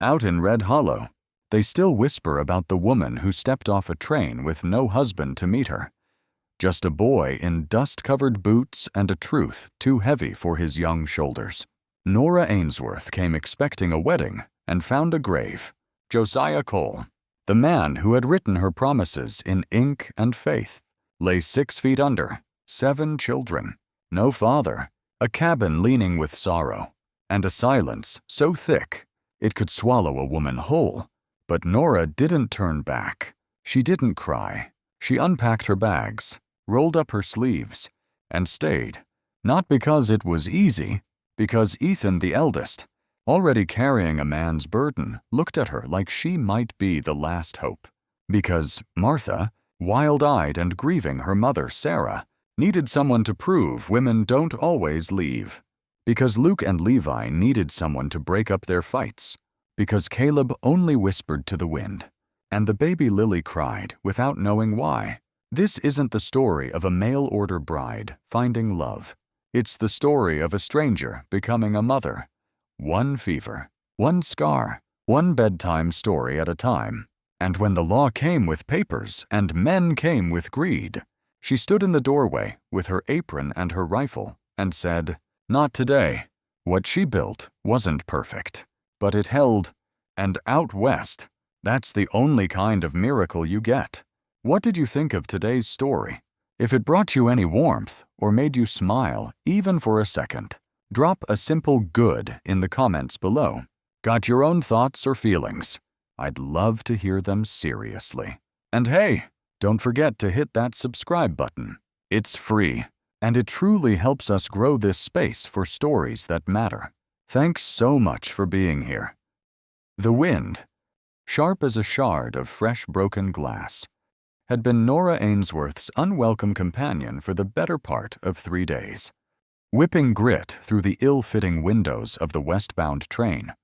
Out in Red Hollow, they still whisper about the woman who stepped off a train with no husband to meet her. Just a boy in dust-covered boots and a truth too heavy for his young shoulders. Nora Ainsworth came expecting a wedding and found a grave. Josiah Cole, the man who had written her promises in ink and faith, lay 6 feet under, 7 children, no father, a cabin leaning with sorrow, and a silence so thick it could swallow a woman whole. But Nora didn't turn back. She didn't cry. She unpacked her bags, rolled up her sleeves, and stayed, not because it was easy, because Ethan, the eldest, already carrying a man's burden, looked at her like she might be the last hope. Because Martha, wild-eyed and grieving her mother, Sarah, needed someone to prove women don't always leave. Because Luke and Levi needed someone to break up their fights. Because Caleb only whispered to the wind, and the baby Lily cried without knowing why. This isn't the story of a mail-order bride finding love. It's the story of a stranger becoming a mother. One fever, one scar, one bedtime story at a time. And when the law came with papers and men came with greed, she stood in the doorway with her apron and her rifle and said, "Not today." What she built wasn't perfect, but it held. And out west, that's the only kind of miracle you get. What did you think of today's story? If it brought you any warmth or made you smile even for a second, drop a simple good in the comments below. Got your own thoughts or feelings? I'd love to hear them seriously. And hey, don't forget to hit that subscribe button. It's free, and it truly helps us grow this space for stories that matter. Thanks so much for being here. The wind, sharp as a shard of fresh broken glass, had been Nora Ainsworth's unwelcome companion for the better part of 3 days. Whipping grit through the ill-fitting windows of the westbound train,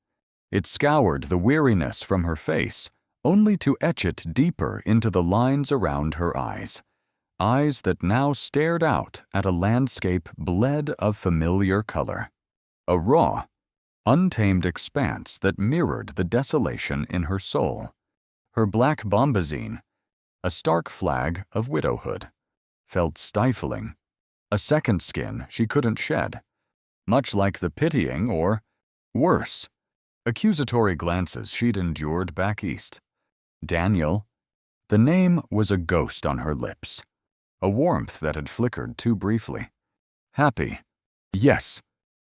it scoured the weariness from her face, only to etch it deeper into the lines around her eyes. Eyes that now stared out at a landscape bled of familiar color. A raw, untamed expanse that mirrored the desolation in her soul. Her black bombazine, a stark flag of widowhood, felt stifling, a second skin she couldn't shed, much like the pitying or, worse, accusatory glances she'd endured back east. Daniel. The name was a ghost on her lips, a warmth that had flickered too briefly. Happy. Yes.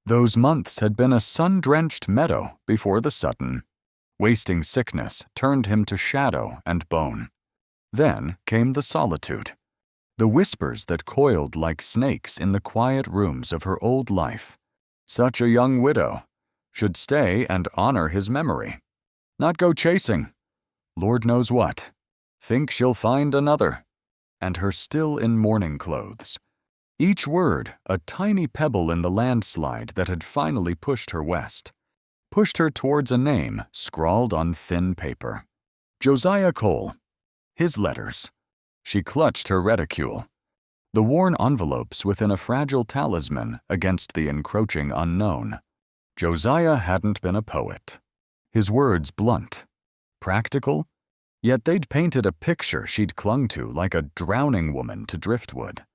Those months had been a sun-drenched meadow before the sudden, wasting sickness turned him to shadow and bone. Then came the solitude, the whispers that coiled like snakes in the quiet rooms of her old life. Such a young widow should stay and honor his memory, not go chasing. Lord knows what. Think she'll find another. And her still in mourning clothes. Each word a tiny pebble in the landslide that had finally pushed her west, pushed her towards a name scrawled on thin paper. Josiah Cole. His letters. She clutched her reticule, the worn envelopes within a fragile talisman against the encroaching unknown. Josiah hadn't been a poet. His words blunt, practical, yet they'd painted a picture she'd clung to like a drowning woman to driftwood.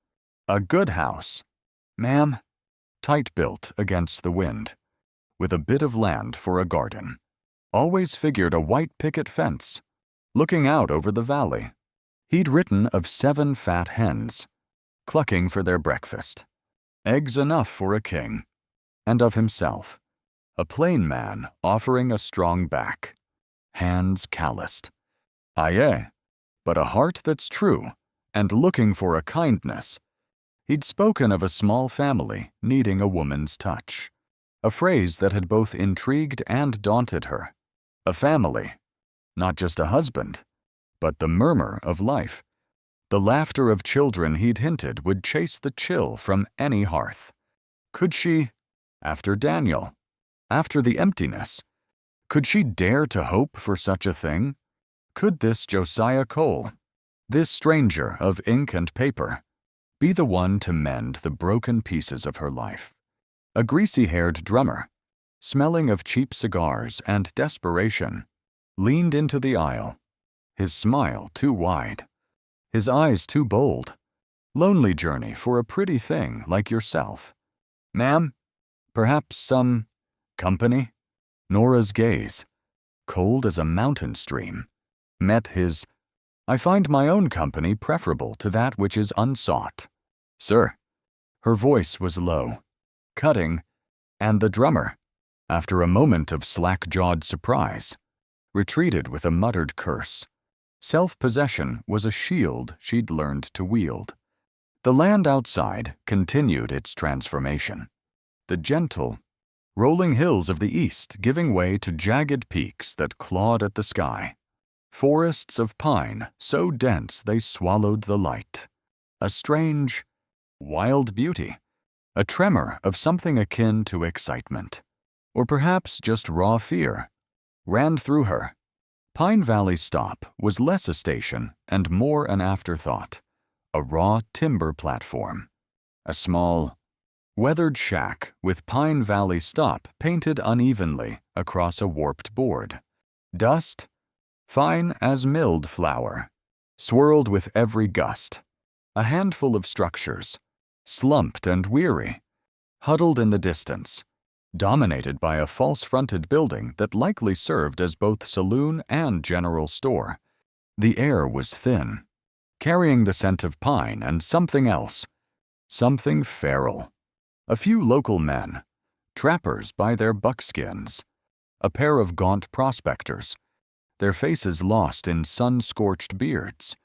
A good house, ma'am, tight-built against the wind, with a bit of land for a garden. Always figured a white picket fence, looking out over the valley. He'd written of 7 fat hens, clucking for their breakfast, eggs enough for a king, and of himself, a plain man offering a strong back, hands calloused. Aye, but a heart that's true, and looking for a kindness. He'd spoken of a small family needing a woman's touch, a phrase that had both intrigued and daunted her. A family, not just a husband, but the murmur of life. The laughter of children he'd hinted would chase the chill from any hearth. Could she, after Daniel, after the emptiness, could she dare to hope for such a thing? Could this Josiah Cole, this stranger of ink and paper, be the one to mend the broken pieces of her life? A greasy-haired drummer, smelling of cheap cigars and desperation, leaned into the aisle, his smile too wide, his eyes too bold. Lonely journey for a pretty thing like yourself. Ma'am, perhaps some company? Nora's gaze, cold as a mountain stream, met his. I find my own company preferable to that which is unsought. Sir. Her voice was low, cutting, and the drummer, after a moment of slack-jawed surprise, retreated with a muttered curse. Self-possession was a shield she'd learned to wield. The land outside continued its transformation. The gentle, rolling hills of the east giving way to jagged peaks that clawed at the sky. Forests of pine so dense they swallowed the light. A strange, wild beauty, a tremor of something akin to excitement, or perhaps just raw fear, ran through her. Pine Valley's stop was less a station and more an afterthought, a raw timber platform, a small, weathered shack with Pine Valley stop painted unevenly across a warped board. Dust, fine as milled flour, swirled with every gust. A handful of structures, slumped and weary, huddled in the distance, dominated by a false-fronted building that likely served as both saloon and general store. The air was thin, carrying the scent of pine and something else, something feral. A few local men, trappers by their buckskins, a pair of gaunt prospectors, their faces lost in sun-scorched beards,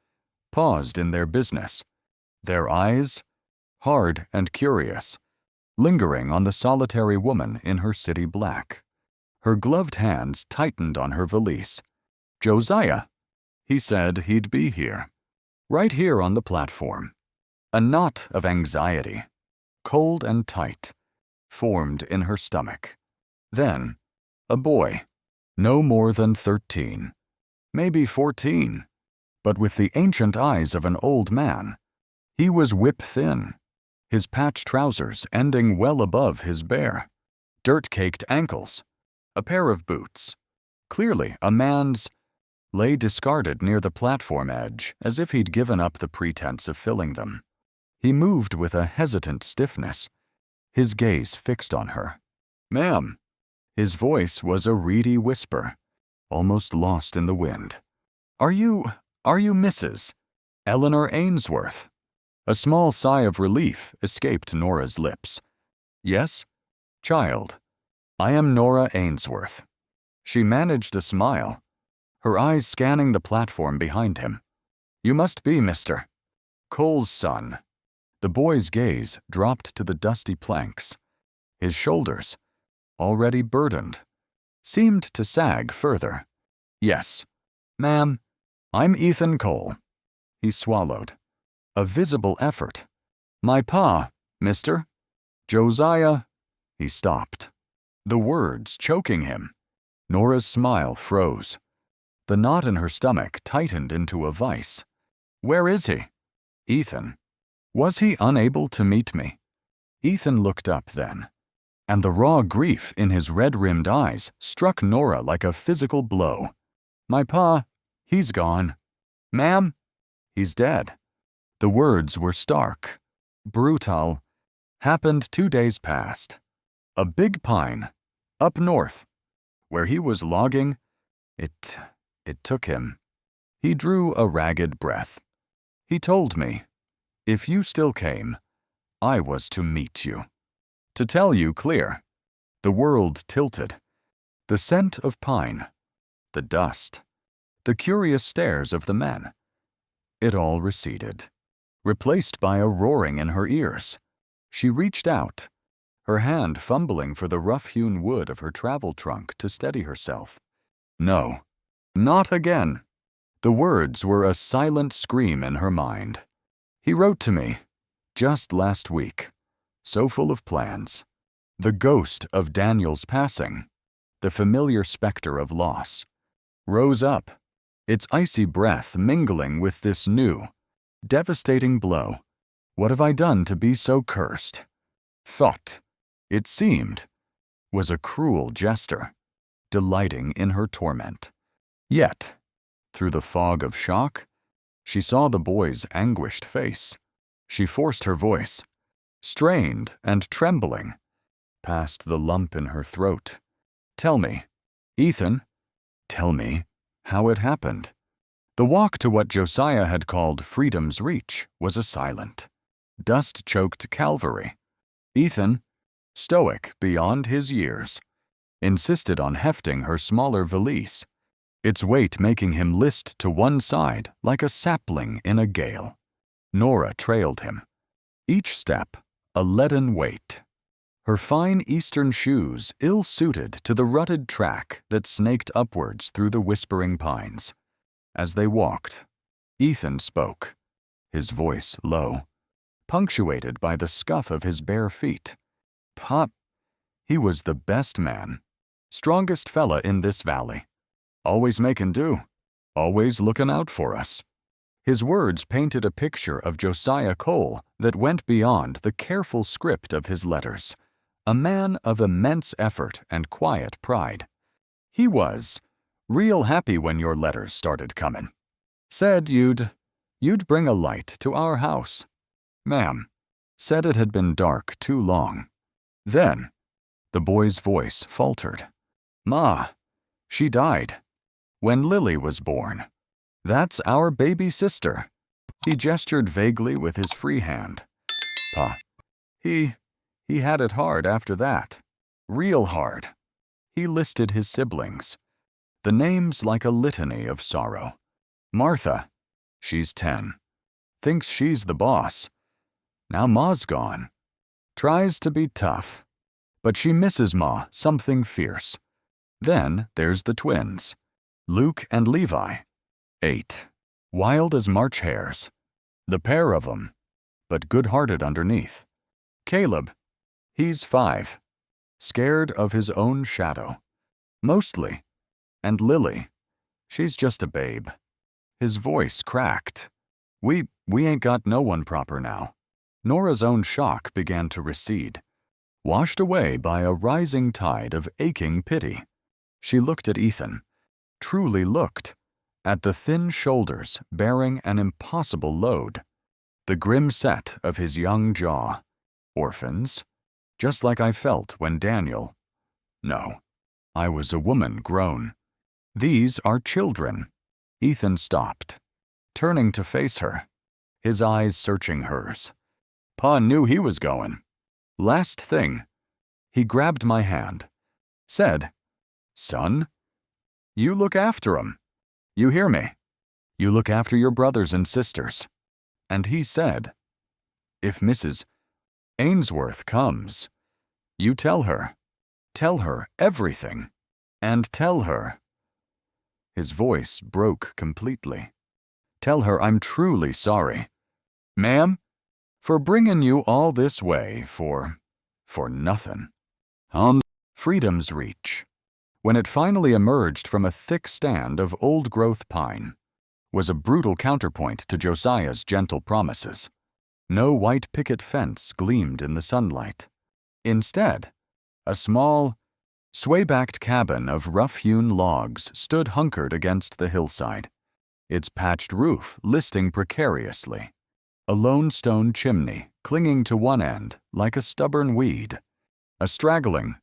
paused in their business, their eyes, hard and curious, lingering on the solitary woman in her city black. Her gloved hands tightened on her valise. Josiah, he said he'd be here, right here on the platform. A knot of anxiety, cold and tight, formed in her stomach. Then, a boy, no more than 13, maybe 14, but with the ancient eyes of an old man. He was whip-thin, his patched trousers ending well above his bare, dirt-caked ankles. A pair of boots, clearly a man's, lay discarded near the platform edge as if he'd given up the pretense of filling them. He moved with a hesitant stiffness, his gaze fixed on her. Ma'am. His voice was a reedy whisper, almost lost in the wind. Are you Mrs. Eleanor Ainsworth? A small sigh of relief escaped Nora's lips. Yes, child. I am Nora Ainsworth. She managed a smile, her eyes scanning the platform behind him. You must be Mr. Cole's son. The boy's gaze dropped to the dusty planks. His shoulders, already burdened, seemed to sag further. Yes, ma'am, I'm Ethan Cole. He swallowed. A visible effort. My pa, mister. Josiah. He stopped, the words choking him. Nora's smile froze. The knot in her stomach tightened into a vice. Where is he? Ethan. Was he unable to meet me? Ethan looked up then, and the raw grief in his red-rimmed eyes struck Nora like a physical blow. My pa, he's gone. Ma'am, he's dead. The words were stark, brutal. Happened 2 days past. A big pine, up north, where he was logging, it took him. He drew a ragged breath. He told me, if you still came, I was to meet you. To tell you clear. The world tilted. The scent of pine, the dust, the curious stares of the men. It all receded, replaced by a roaring in her ears. She reached out, her hand fumbling for the rough-hewn wood of her travel trunk to steady herself. No, not again. The words were a silent scream in her mind. He wrote to me, just last week, so full of plans. The ghost of Daniel's passing, the familiar specter of loss, rose up, its icy breath mingling with this new, devastating blow. What have I done to be so cursed? Thought, it seemed, was a cruel jester, delighting in her torment. Yet, through the fog of shock, she saw the boy's anguished face. She forced her voice, strained and trembling, past the lump in her throat. "Tell me, Ethan, tell me how it happened." The walk to what Josiah had called freedom's reach was a silent, dust-choked Calvary. Ethan, stoic beyond his years, insisted on hefting her smaller valise, its weight making him list to one side like a sapling in a gale. Nora trailed him, each step a leaden weight, her fine eastern shoes ill-suited to the rutted track that snaked upwards through the whispering pines. As they walked, Ethan spoke, his voice low, punctuated by the scuff of his bare feet. Pop, he was the best man, strongest fella in this valley. Always makin' do, always lookin' out for us. His words painted a picture of Josiah Cole that went beyond the careful script of his letters, a man of immense effort and quiet pride. He was real happy when your letters started comin'. Said you'd bring a light to our house. Ma'am, said it had been dark too long. Then, the boy's voice faltered. Ma, she died when Lily was born. That's our baby sister. He gestured vaguely with his free hand. Pa, he had it hard after that. Real hard. He listed his siblings, the names like a litany of sorrow. Martha, she's 10. Thinks she's the boss. Now Ma's gone. Tries to be tough, but she misses Ma something fierce. Then there's the twins, Luke and Levi, 8, wild as March hares. The pair of 'em, but good-hearted underneath. Caleb, he's 5, scared of his own shadow, mostly. And Lily, she's just a babe. His voice cracked. We ain't got no one proper now. Nora's own shock began to recede, washed away by a rising tide of aching pity. She looked at Ethan, truly looked, at the thin shoulders bearing an impossible load, the grim set of his young jaw. Orphans, just like I felt when Daniel. No, I was a woman grown. These are children. Ethan stopped, turning to face her, his eyes searching hers. Pa knew he was going. Last thing, he grabbed my hand, said, "Son, you look after 'em. You hear me? You look after your brothers and sisters." And he said, "If Mrs. Ainsworth comes, you tell her everything, and tell her." His voice broke completely. "Tell her I'm truly sorry, ma'am, for bringin' you all this way for nothin'." Freedom's reach, when it finally emerged from a thick stand of old-growth pine, was a brutal counterpoint to Josiah's gentle promises. No white picket fence gleamed in the sunlight. Instead, a small, sway-backed cabin of rough-hewn logs stood hunkered against the hillside, its patched roof listing precariously, a lone stone chimney clinging to one end like a stubborn weed. A straggling,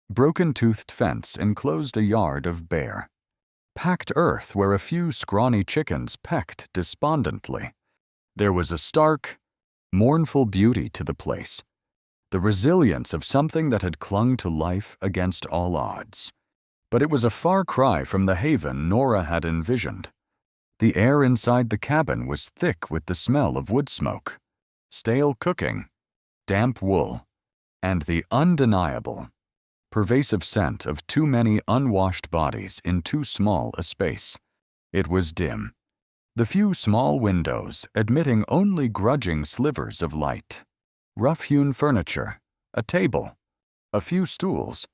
broken-toothed fence enclosed a yard of bare, packed earth where a few scrawny chickens pecked despondently. There was a stark, mournful beauty to the place, the resilience of something that had clung to life against all odds. But it was a far cry from the haven Nora had envisioned. The air inside the cabin was thick with the smell of wood smoke, stale cooking, damp wool, and the undeniable, pervasive scent of too many unwashed bodies in too small a space. It was dim, the few small windows admitting only grudging slivers of light. Rough-hewn furniture, a table, a few stools,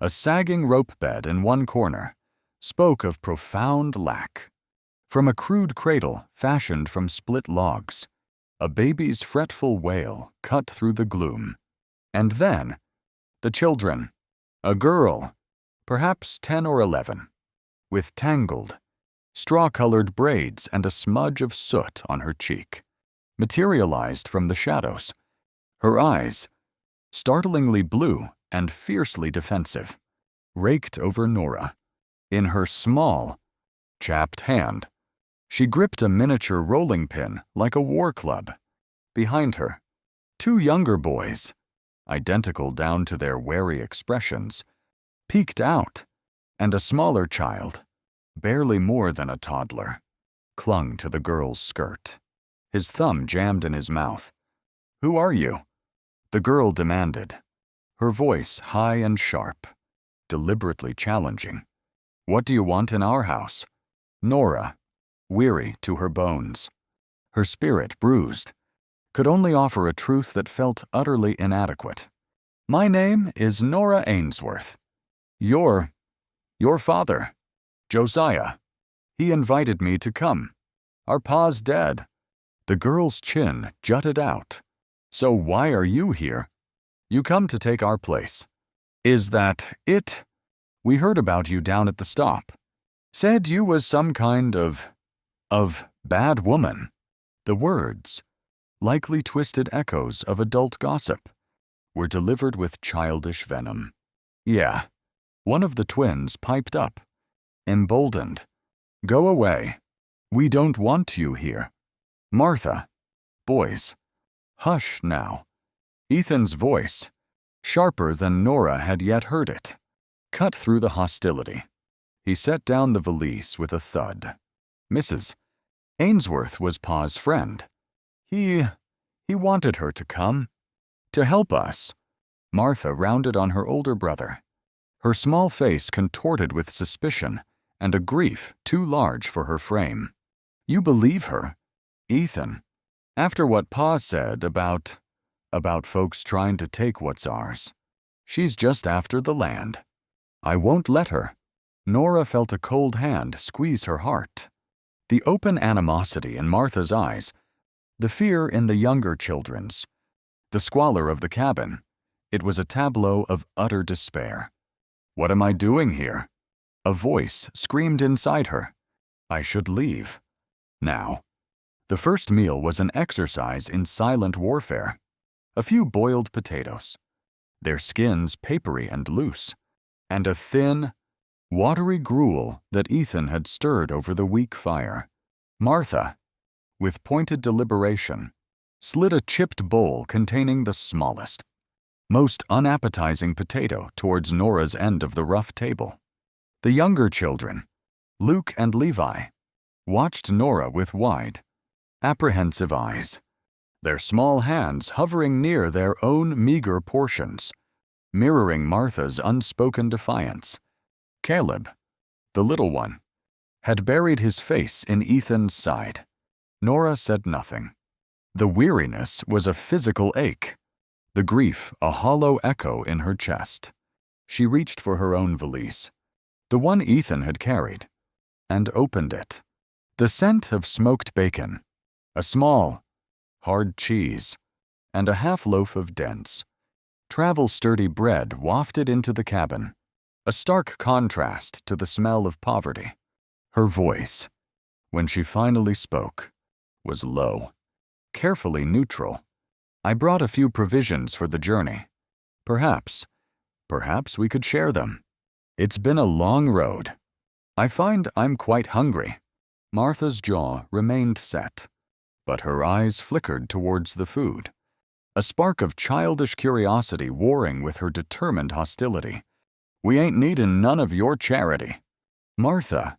a sagging rope bed in one corner, spoke of profound lack. From a crude cradle fashioned from split logs, a baby's fretful wail cut through the gloom. And then, the children, A girl, perhaps 10 or 11, with tangled, straw-colored braids and a smudge of soot on her cheek, materialized from the shadows. Her eyes, startlingly blue and fiercely defensive, raked over Nora. In her small, chapped hand, she gripped a miniature rolling pin like a war club. Behind her, 2 younger boys, identical down to their wary expressions, peeked out, and a smaller child, barely more than a toddler, clung to the girl's skirt, his thumb jammed in his mouth. "Who are you?" the girl demanded, her voice high and sharp, deliberately challenging. "What do you want in our house?" Nora, weary to her bones, her spirit bruised, could only offer a truth that felt utterly inadequate. "My name is Nora Ainsworth. Your father, Josiah. He invited me to come. Our pa's dead." The girl's chin jutted out. "So why are you here? You come to take our place. Is that it? We heard about you down at the stop. Said you was some kind of bad woman." The words, likely twisted echoes of adult gossip, were delivered with childish venom. "Yeah," one of the twins piped up, emboldened. "Go away. We don't want you here." "Martha." "Boys, hush now." Ethan's voice, sharper than Nora had yet heard it, cut through the hostility. He set down the valise with a thud. Mrs. Ainsworth was Pa's friend. He wanted her to come. To help us. Martha rounded on her older brother, her small face contorted with suspicion and a grief too large for her frame. "You believe her, Ethan, after what Pa said about folks trying to take what's ours. She's just after the land. I won't let her." Nora felt a cold hand squeeze her heart. The open animosity in Martha's eyes, the fear in the younger children's, the squalor of the cabin. It was a tableau of utter despair. "What am I doing here?" A voice screamed inside her. "I should leave. Now." The first meal was an exercise in silent warfare. A few boiled potatoes, their skins papery and loose, and a thin, watery gruel that Ethan had stirred over the weak fire. Martha, with pointed deliberation, slid a chipped bowl containing the smallest, most unappetizing potato towards Nora's end of the rough table. The younger children, Luke and Levi, watched Nora with wide, apprehensive eyes, their small hands hovering near their own meager portions, mirroring Martha's unspoken defiance. Caleb, the little one, had buried his face in Ethan's side. Nora said nothing. The weariness was a physical ache, the grief a hollow echo in her chest. She reached for her own valise, the one Ethan had carried, and opened it. The scent of smoked bacon, a small, hard cheese, and a half loaf of dense, travel-sturdy bread wafted into the cabin, a stark contrast to the smell of poverty. Her voice, when she finally spoke, was low, carefully neutral. "I brought a few provisions for the journey. Perhaps we could share them. It's been a long road. I find I'm quite hungry." Martha's jaw remained set, but her eyes flickered towards the food, a spark of childish curiosity warring with her determined hostility. "We ain't needin' none of your charity." "Martha,"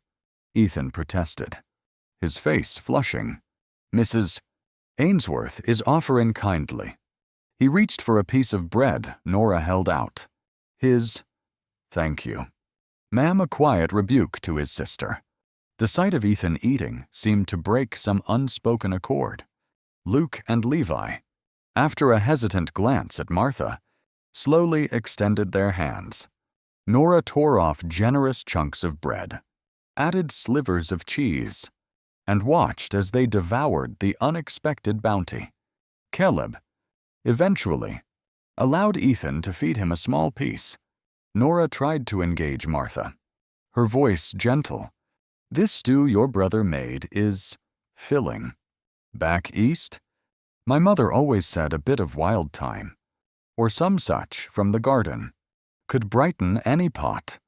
Ethan protested, his face flushing. "Mrs. Ainsworth is offerin' kindly." He reached for a piece of bread Nora held out. "Thank you." Ma'am, a quiet rebuke to his sister. The sight of Ethan eating seemed to break some unspoken accord. Luke and Levi, after a hesitant glance at Martha, slowly extended their hands. Nora tore off generous chunks of bread, added slivers of cheese, and watched as they devoured the unexpected bounty. Caleb, eventually, allowed Ethan to feed him a small piece, Nora tried to engage Martha, her voice gentle. "This stew your brother made is filling. Back east? My mother always said a bit of wild thyme, or some such from the garden, could brighten any pot.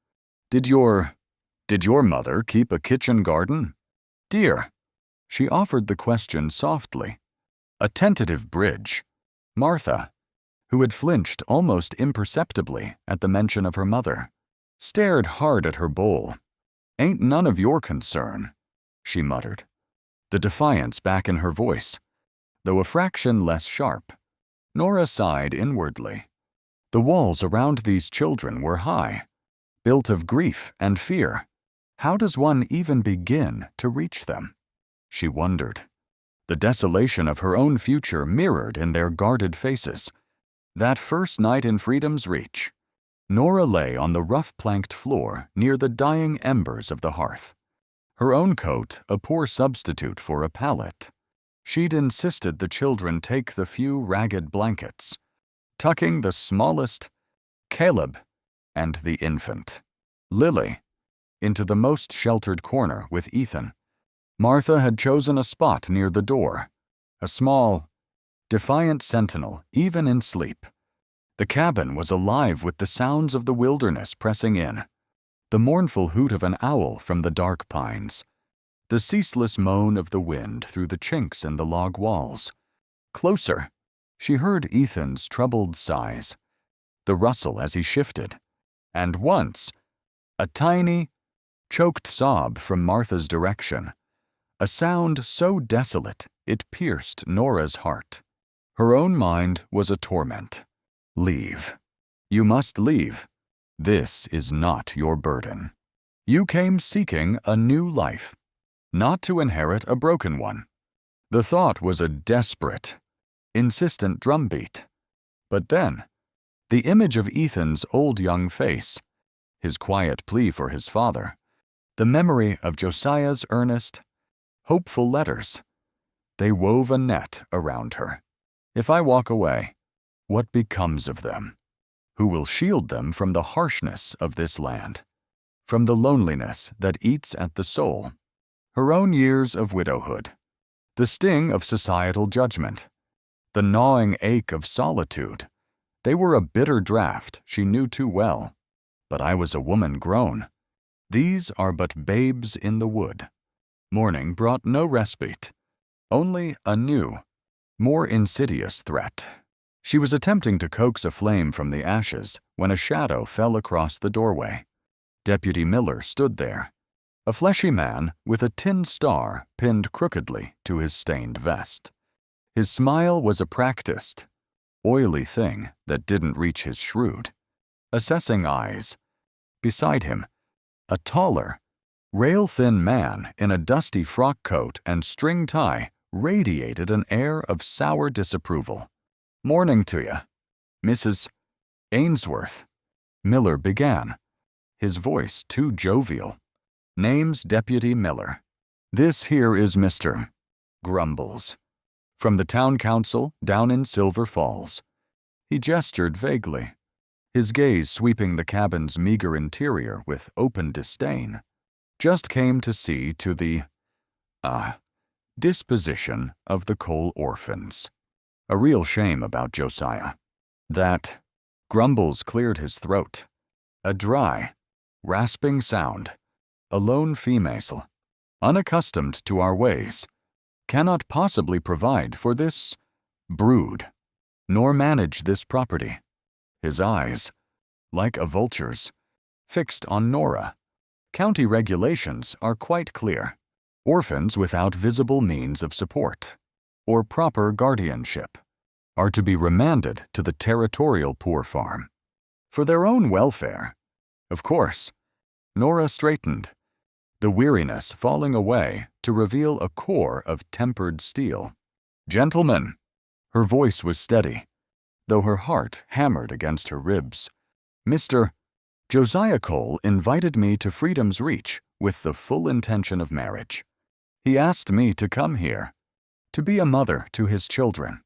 Did your mother keep a kitchen garden? Dear." She offered the question softly, a tentative bridge. Martha, who had flinched almost imperceptibly at the mention of her mother, stared hard at her bowl. "Ain't none of your concern," she muttered, the defiance back in her voice, though a fraction less sharp. Nora sighed inwardly. The walls around these children were high, built of grief and fear. How does one even begin to reach them? She wondered. The desolation of her own future mirrored in their guarded faces. That first night in freedom's reach, Nora lay on the rough-planked floor near the dying embers of the hearth. Her own coat a poor substitute for a pallet. She'd insisted the children take the few ragged blankets, tucking the smallest, Caleb, and the infant, Lily, into the most sheltered corner with Ethan. Martha had chosen a spot near the door, a small, defiant sentinel even in sleep. The cabin was alive with the sounds of the wilderness pressing in, the mournful hoot of an owl from the dark pines, the ceaseless moan of the wind through the chinks in the log walls. Closer, she heard Ethan's troubled sighs, the rustle as he shifted, and once, a tiny, choked sob from Martha's direction, a sound so desolate it pierced Nora's heart. Her own mind was a torment. Leave. You must leave. This is not your burden. You came seeking a new life, not to inherit a broken one. The thought was a desperate, insistent drumbeat. But then, the image of Ethan's old young face, his quiet plea for his father, the memory of Josiah's earnest, hopeful letters, they wove a net around her. If I walk away, what becomes of them? Who will shield them from the harshness of this land, from the loneliness that eats at the soul? Her own years of widowhood, the sting of societal judgment, the gnawing ache of solitude, they were a bitter draught she knew too well. But I was a woman grown. These are but babes in the wood. Morning brought no respite, only a new, more insidious threat. She was attempting to coax a flame from the ashes when a shadow fell across the doorway. Deputy Miller stood there, a fleshy man with a tin star pinned crookedly to his stained vest. His smile was a practiced, oily thing that didn't reach his shrewd, assessing eyes. Beside him, a taller, rail-thin man in a dusty frock coat and string tie radiated an air of sour disapproval. "Morning to you, Mrs. Ainsworth," Miller began, his voice too jovial. "Name's Deputy Miller. This here is Mr. Grumbles, from the town council down in Silver Falls." He gestured vaguely, his gaze sweeping the cabin's meager interior with open disdain. "Just came to see to the, disposition of the Cole orphans. A real shame about Josiah. That," Grumbles cleared his throat, a dry, rasping sound, "a lone female, unaccustomed to our ways, cannot possibly provide for this brood, nor manage this property." His eyes, like a vulture's, fixed on Nora. County regulations are quite clear. Orphans without visible means of support or proper guardianship are to be remanded to the territorial poor farm. For their own welfare, of course. Nora straightened, the weariness falling away to reveal a core of tempered steel. "Gentlemen," her voice was steady, though her heart hammered against her ribs. "Mr. Josiah Cole invited me to Freedom's Reach with the full intention of marriage. He asked me to come here, to be a mother to his children.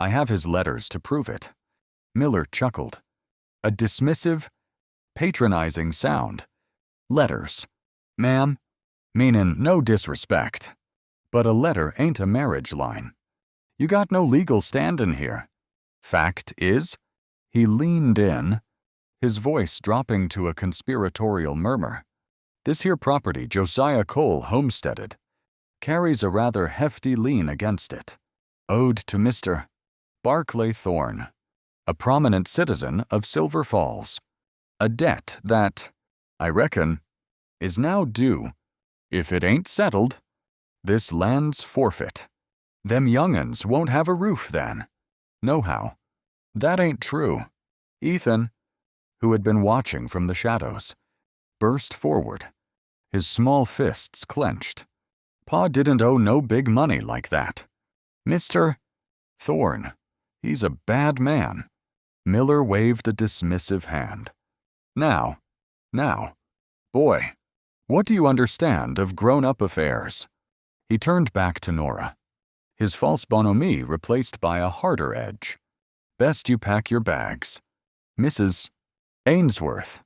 I have his letters to prove it." Miller chuckled, a dismissive, patronizing sound. Letters. Ma'am, meanin' no disrespect, but a letter ain't a marriage line. You got no legal standin' here. Fact is, he leaned in, his voice dropping to a conspiratorial murmur. This here property Josiah Cole homesteaded carries a rather hefty lien against it, owed to Mr. Barclay Thorne, a prominent citizen of Silver Falls, a debt that, I reckon, is now due. If it ain't settled, this land's forfeit. Them young'uns won't have a roof then. Nohow, that ain't true. Ethan, who had been watching from the shadows, burst forward, his small fists clenched. Pa didn't owe no big money like that. Mr. Thorne, he's a bad man. Miller waved a dismissive hand. Now, boy, what do you understand of grown-up affairs? He turned back to Nora, his false bonhomie replaced by a harder edge. Best you pack your bags. Mrs. Ainsworth,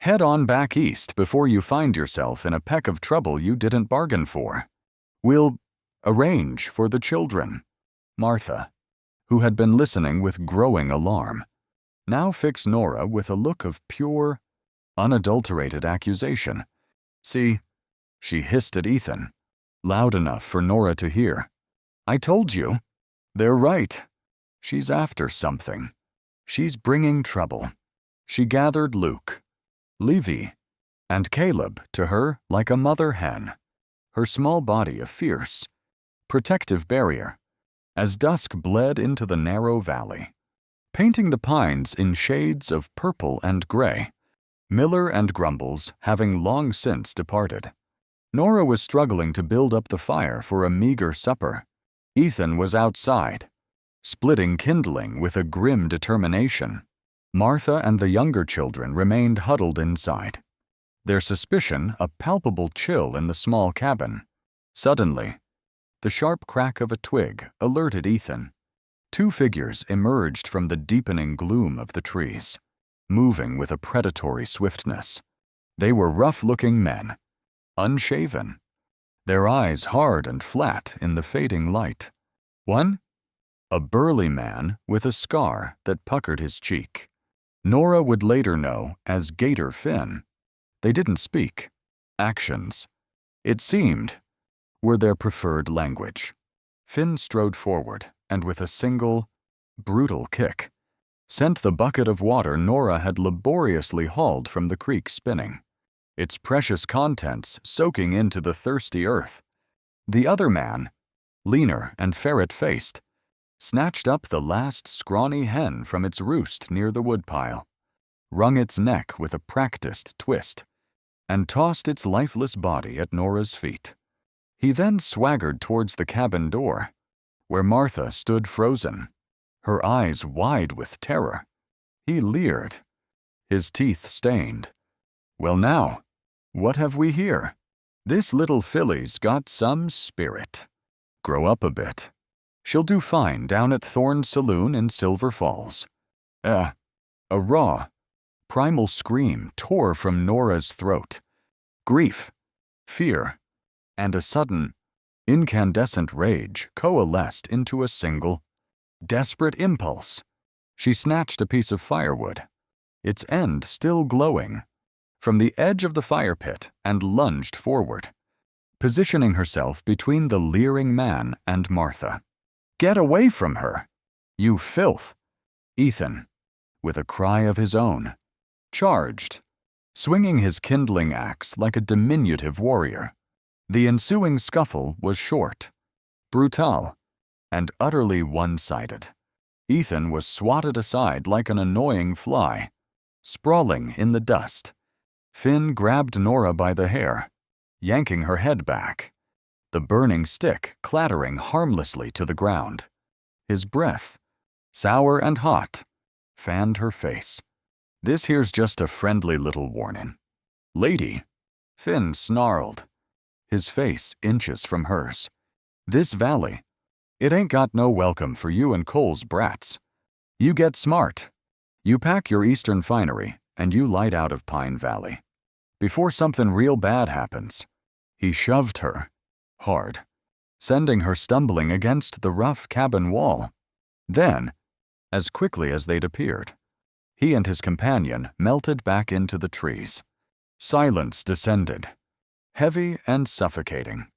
head on back east before you find yourself in a peck of trouble you didn't bargain for. We'll arrange for the children. Martha, who had been listening with growing alarm, now fixed Nora with a look of pure, unadulterated accusation. See, she hissed at Ethan, loud enough for Nora to hear. I told you. They're right. She's after something. She's bringing trouble. She gathered Luke, Levi, and Caleb to her like a mother hen, her small body a fierce, protective barrier, as dusk bled into the narrow valley, painting the pines in shades of purple and gray. Miller and Grumbles having long since departed. Nora was struggling to build up the fire for a meager supper. Ethan was outside, splitting kindling with a grim determination. Martha and the younger children remained huddled inside, their suspicion a palpable chill in the small cabin. Suddenly, the sharp crack of a twig alerted Ethan. Two figures emerged from the deepening gloom of the trees, moving with a predatory swiftness. They were rough-looking men, unshaven, their eyes hard and flat in the fading light. One, a burly man with a scar that puckered his cheek. Nora would later know as Gator Finn. They didn't speak. Actions, it seemed, were their preferred language. Finn strode forward and with a single, brutal kick, sent the bucket of water Nora had laboriously hauled from the creek spinning, its precious contents soaking into the thirsty earth. The other man, leaner and ferret-faced, snatched up the last scrawny hen from its roost near the woodpile, wrung its neck with a practiced twist, and tossed its lifeless body at Nora's feet. He then swaggered towards the cabin door, where Martha stood frozen, her eyes wide with terror. He leered, his teeth stained. Well now, what have we here? This little filly's got some spirit. Grow up a bit. She'll do fine down at Thorne's Saloon in Silver Falls. A raw, primal scream tore from Nora's throat. Grief, fear, and a sudden, incandescent rage coalesced into a single, desperate impulse. She snatched a piece of firewood, its end still glowing, from the edge of the fire pit and lunged forward, positioning herself between the leering man and Martha. Get away from her, you filth! Ethan, with a cry of his own, charged, swinging his kindling axe like a diminutive warrior. The ensuing scuffle was short, brutal, and utterly one-sided. Ethan was swatted aside like an annoying fly, sprawling in the dust. Finn grabbed Nora by the hair, yanking her head back, the burning stick clattering harmlessly to the ground. His breath, sour and hot, fanned her face. This here's just a friendly little warning. Lady, Finn snarled, his face inches from hers. This valley, it ain't got no welcome for you and Cole's brats. You get smart. You pack your eastern finery and you light out of Pine Valley. Before something real bad happens." He shoved her hard, sending her stumbling against the rough cabin wall. Then, as quickly as they'd appeared, he and his companion melted back into the trees. Silence descended, heavy and suffocating,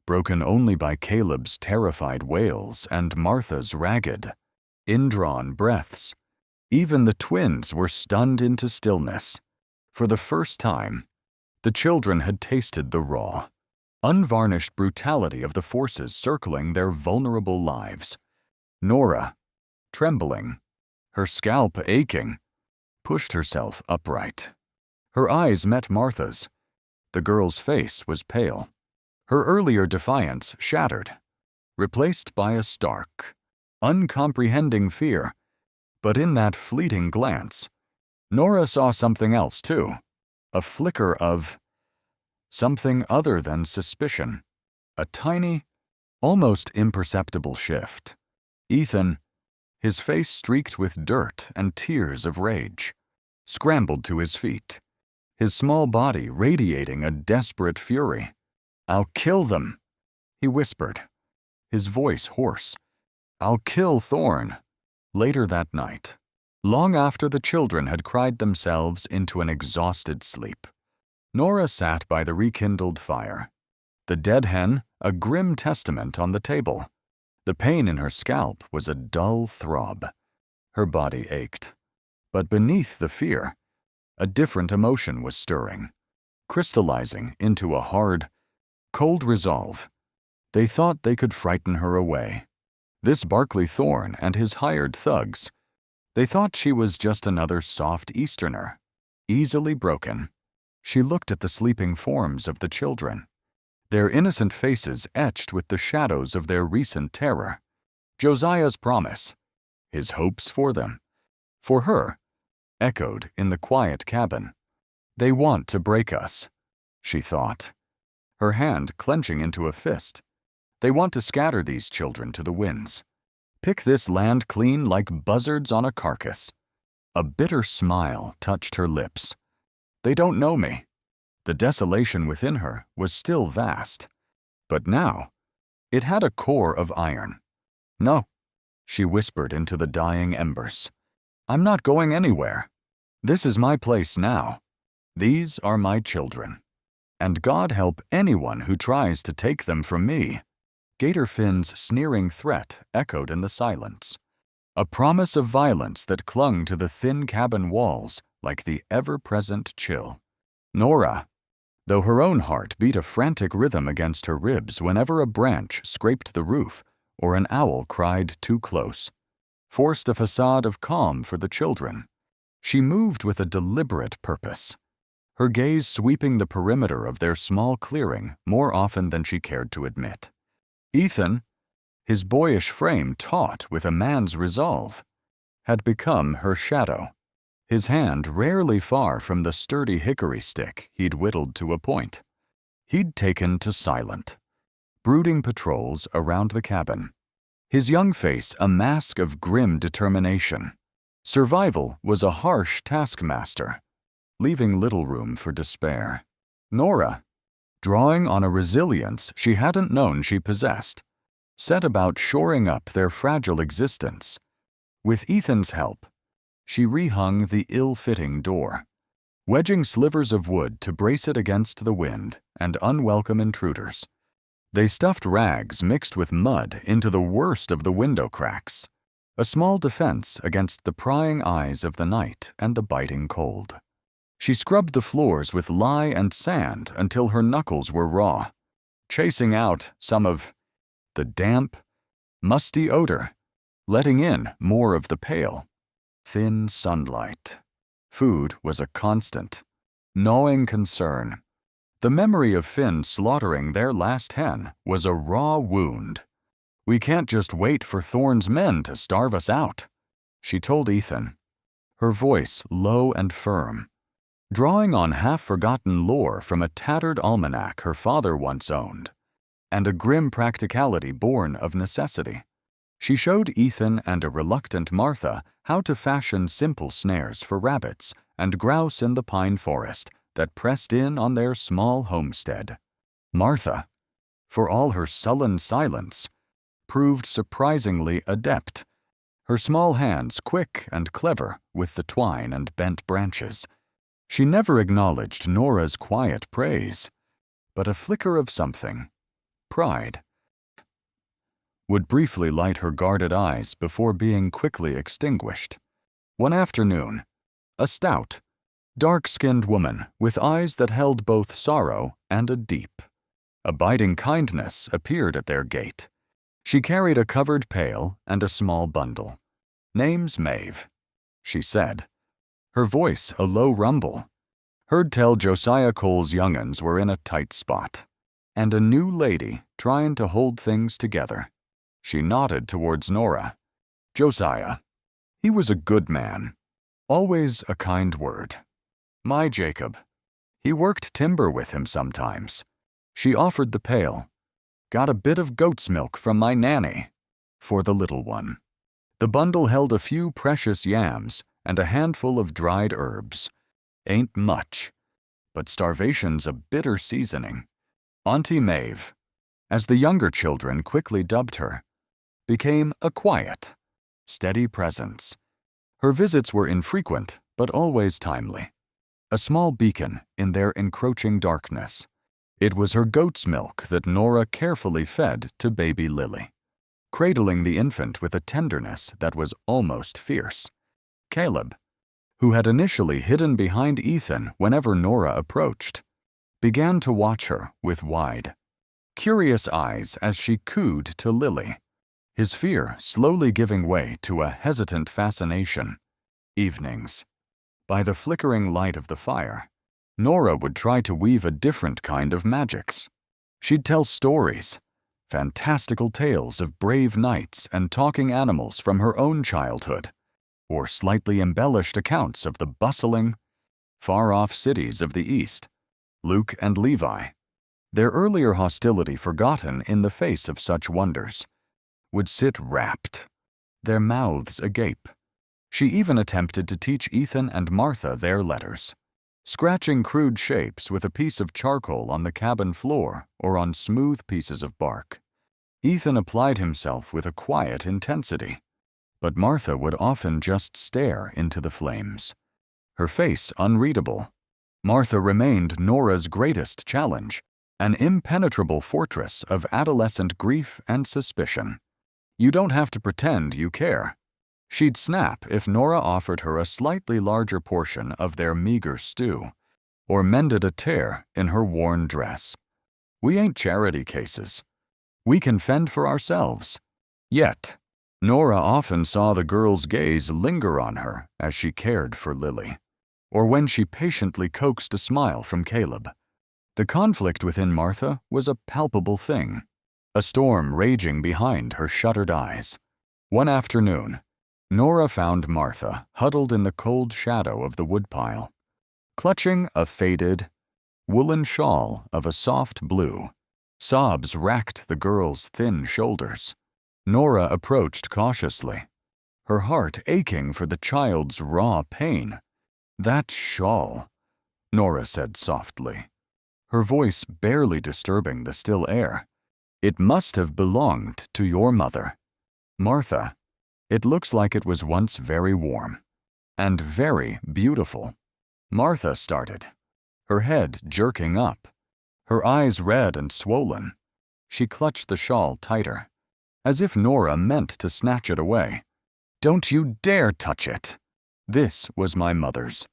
broken only by Caleb's terrified wails and Martha's ragged, indrawn breaths. Even the twins were stunned into stillness. For the first time, the children had tasted the raw, unvarnished brutality of the forces circling their vulnerable lives. Nora, trembling, her scalp aching, pushed herself upright. Her eyes met Martha's. The girl's face was pale. Her earlier defiance shattered, replaced by a stark, uncomprehending fear. But in that fleeting glance, Nora saw something else too, a flicker of something other than suspicion, a tiny, almost imperceptible shift. Ethan, his face streaked with dirt and tears of rage, scrambled to his feet, his small body radiating a desperate fury. "I'll kill them," he whispered, his voice hoarse. "I'll kill Thorn." Later that night, long after the children had cried themselves into an exhausted sleep, Nora sat by the rekindled fire, the dead hen a grim testament on the table. The pain in her scalp was a dull throb. Her body ached. But beneath the fear, a different emotion was stirring, crystallizing into a hard, cold resolve. They thought they could frighten her away. This Barkley Thorne and his hired thugs. They thought she was just another soft Easterner, easily broken. She looked at the sleeping forms of the children, their innocent faces etched with the shadows of their recent terror. Josiah's promise, his hopes for them, for her, echoed in the quiet cabin. "They want to break us," she thought, her hand clenching into a fist. "They want to scatter these children to the winds, pick this land clean like buzzards on a carcass." A bitter smile touched her lips. "They don't know me." The desolation within her was still vast, but now it had a core of iron. "No," she whispered into the dying embers. "I'm not going anywhere. This is my place now. These are my children. And God help anyone who tries to take them from me." Gator Finn's sneering threat echoed in the silence, a promise of violence that clung to the thin cabin walls like the ever-present chill. Nora, though her own heart beat a frantic rhythm against her ribs whenever a branch scraped the roof or an owl cried too close, forced a facade of calm for the children. She moved with a deliberate purpose, her gaze sweeping the perimeter of their small clearing more often than she cared to admit. Ethan, his boyish frame taut with a man's resolve, had become her shadow, his hand rarely far from the sturdy hickory stick he'd whittled to a point. He'd taken to silent, brooding patrols around the cabin, his young face a mask of grim determination. Survival was a harsh taskmaster, leaving little room for despair. Nora, drawing on a resilience she hadn't known she possessed, set about shoring up their fragile existence. With Ethan's help, she rehung the ill-fitting door, wedging slivers of wood to brace it against the wind and unwelcome intruders. They stuffed rags mixed with mud into the worst of the window cracks, a small defense against the prying eyes of the night and the biting cold. She scrubbed the floors with lye and sand until her knuckles were raw, chasing out some of the damp, musty odor, letting in more of the pale, thin sunlight. Food was a constant, gnawing concern. The memory of Finn slaughtering their last hen was a raw wound. "We can't just wait for Thorne's men to starve us out," she told Ethan, her voice low and firm, drawing on half-forgotten lore from a tattered almanac her father once owned, and a grim practicality born of necessity. She showed Ethan and a reluctant Martha how to fashion simple snares for rabbits and grouse in the pine forest that pressed in on their small homestead. Martha, for all her sullen silence, proved surprisingly adept, her small hands quick and clever with the twine and bent branches. She never acknowledged Nora's quiet praise, but a flicker of something, pride, would briefly light her guarded eyes before being quickly extinguished. One afternoon, a stout, dark-skinned woman with eyes that held both sorrow and a deep, abiding kindness appeared at their gate. She carried a covered pail and a small bundle. "Name's Maeve," she said, her voice a low rumble. Heard tell Josiah Cole's young'uns were in a tight spot, and a new lady trying to hold things together. She nodded towards Nora. "Josiah. He was a good man. Always a kind word. My Jacob. He worked timber with him sometimes." She offered the pail. "Got a bit of goat's milk from my nanny," for the little one. The bundle held a few precious yams and a handful of dried herbs. Ain't much, but starvation's a bitter seasoning. Auntie Maeve, as the younger children quickly dubbed her, became a quiet, steady presence. Her visits were infrequent, but always timely. A small beacon in their encroaching darkness. It was her goat's milk that Nora carefully fed to baby Lily, cradling the infant with a tenderness that was almost fierce. Caleb, who had initially hidden behind Ethan whenever Nora approached, began to watch her with wide, curious eyes as she cooed to Lily, his fear slowly giving way to a hesitant fascination. Evenings, by the flickering light of the fire, Nora would try to weave a different kind of magics. She'd tell stories, fantastical tales of brave knights and talking animals from her own childhood, or slightly embellished accounts of the bustling, far-off cities of the East, Luke and Levi, their earlier hostility forgotten in the face of such wonders, would sit rapt, their mouths agape. She even attempted to teach Ethan and Martha their letters, scratching crude shapes with a piece of charcoal on the cabin floor or on smooth pieces of bark. Ethan applied himself with a quiet intensity, but Martha would often just stare into the flames, her face unreadable. Martha remained Nora's greatest challenge, an impenetrable fortress of adolescent grief and suspicion. You don't have to pretend you care. She'd snap if Nora offered her a slightly larger portion of their meager stew, or mended a tear in her worn dress. We ain't charity cases. We can fend for ourselves. Yet, Nora often saw the girl's gaze linger on her as she cared for Lily, or when she patiently coaxed a smile from Caleb. The conflict within Martha was a palpable thing, a storm raging behind her shuttered eyes. One afternoon, Nora found Martha huddled in the cold shadow of the woodpile, clutching a faded, woolen shawl of a soft blue. Sobs racked the girl's thin shoulders. Nora approached cautiously, her heart aching for the child's raw pain. "That shawl," Nora said softly, her voice barely disturbing the still air. "It must have belonged to your mother. Martha, it looks like it was once very warm and very beautiful." Martha started, her head jerking up, her eyes red and swollen. She clutched the shawl tighter, as if Nora meant to snatch it away. "Don't you dare touch it. This was my mother's.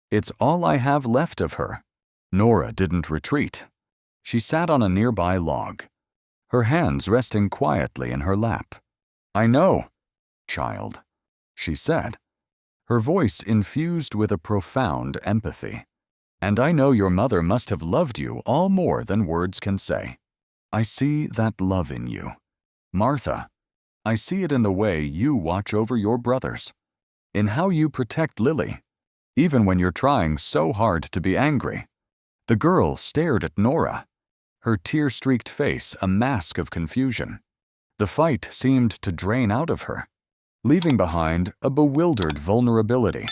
It's all I have left of her." Nora didn't retreat. She sat on a nearby log, her hands resting quietly in her lap. "I know, child," she said, her voice infused with a profound empathy. "And I know your mother must have loved you all more than words can say. I see that love in you. Martha, I see it in the way you watch over your brothers, in how you protect Lily, even when you're trying so hard to be angry." The girl stared at Nora, her tear-streaked face a mask of confusion. The fight seemed to drain out of her, leaving behind a bewildered vulnerability.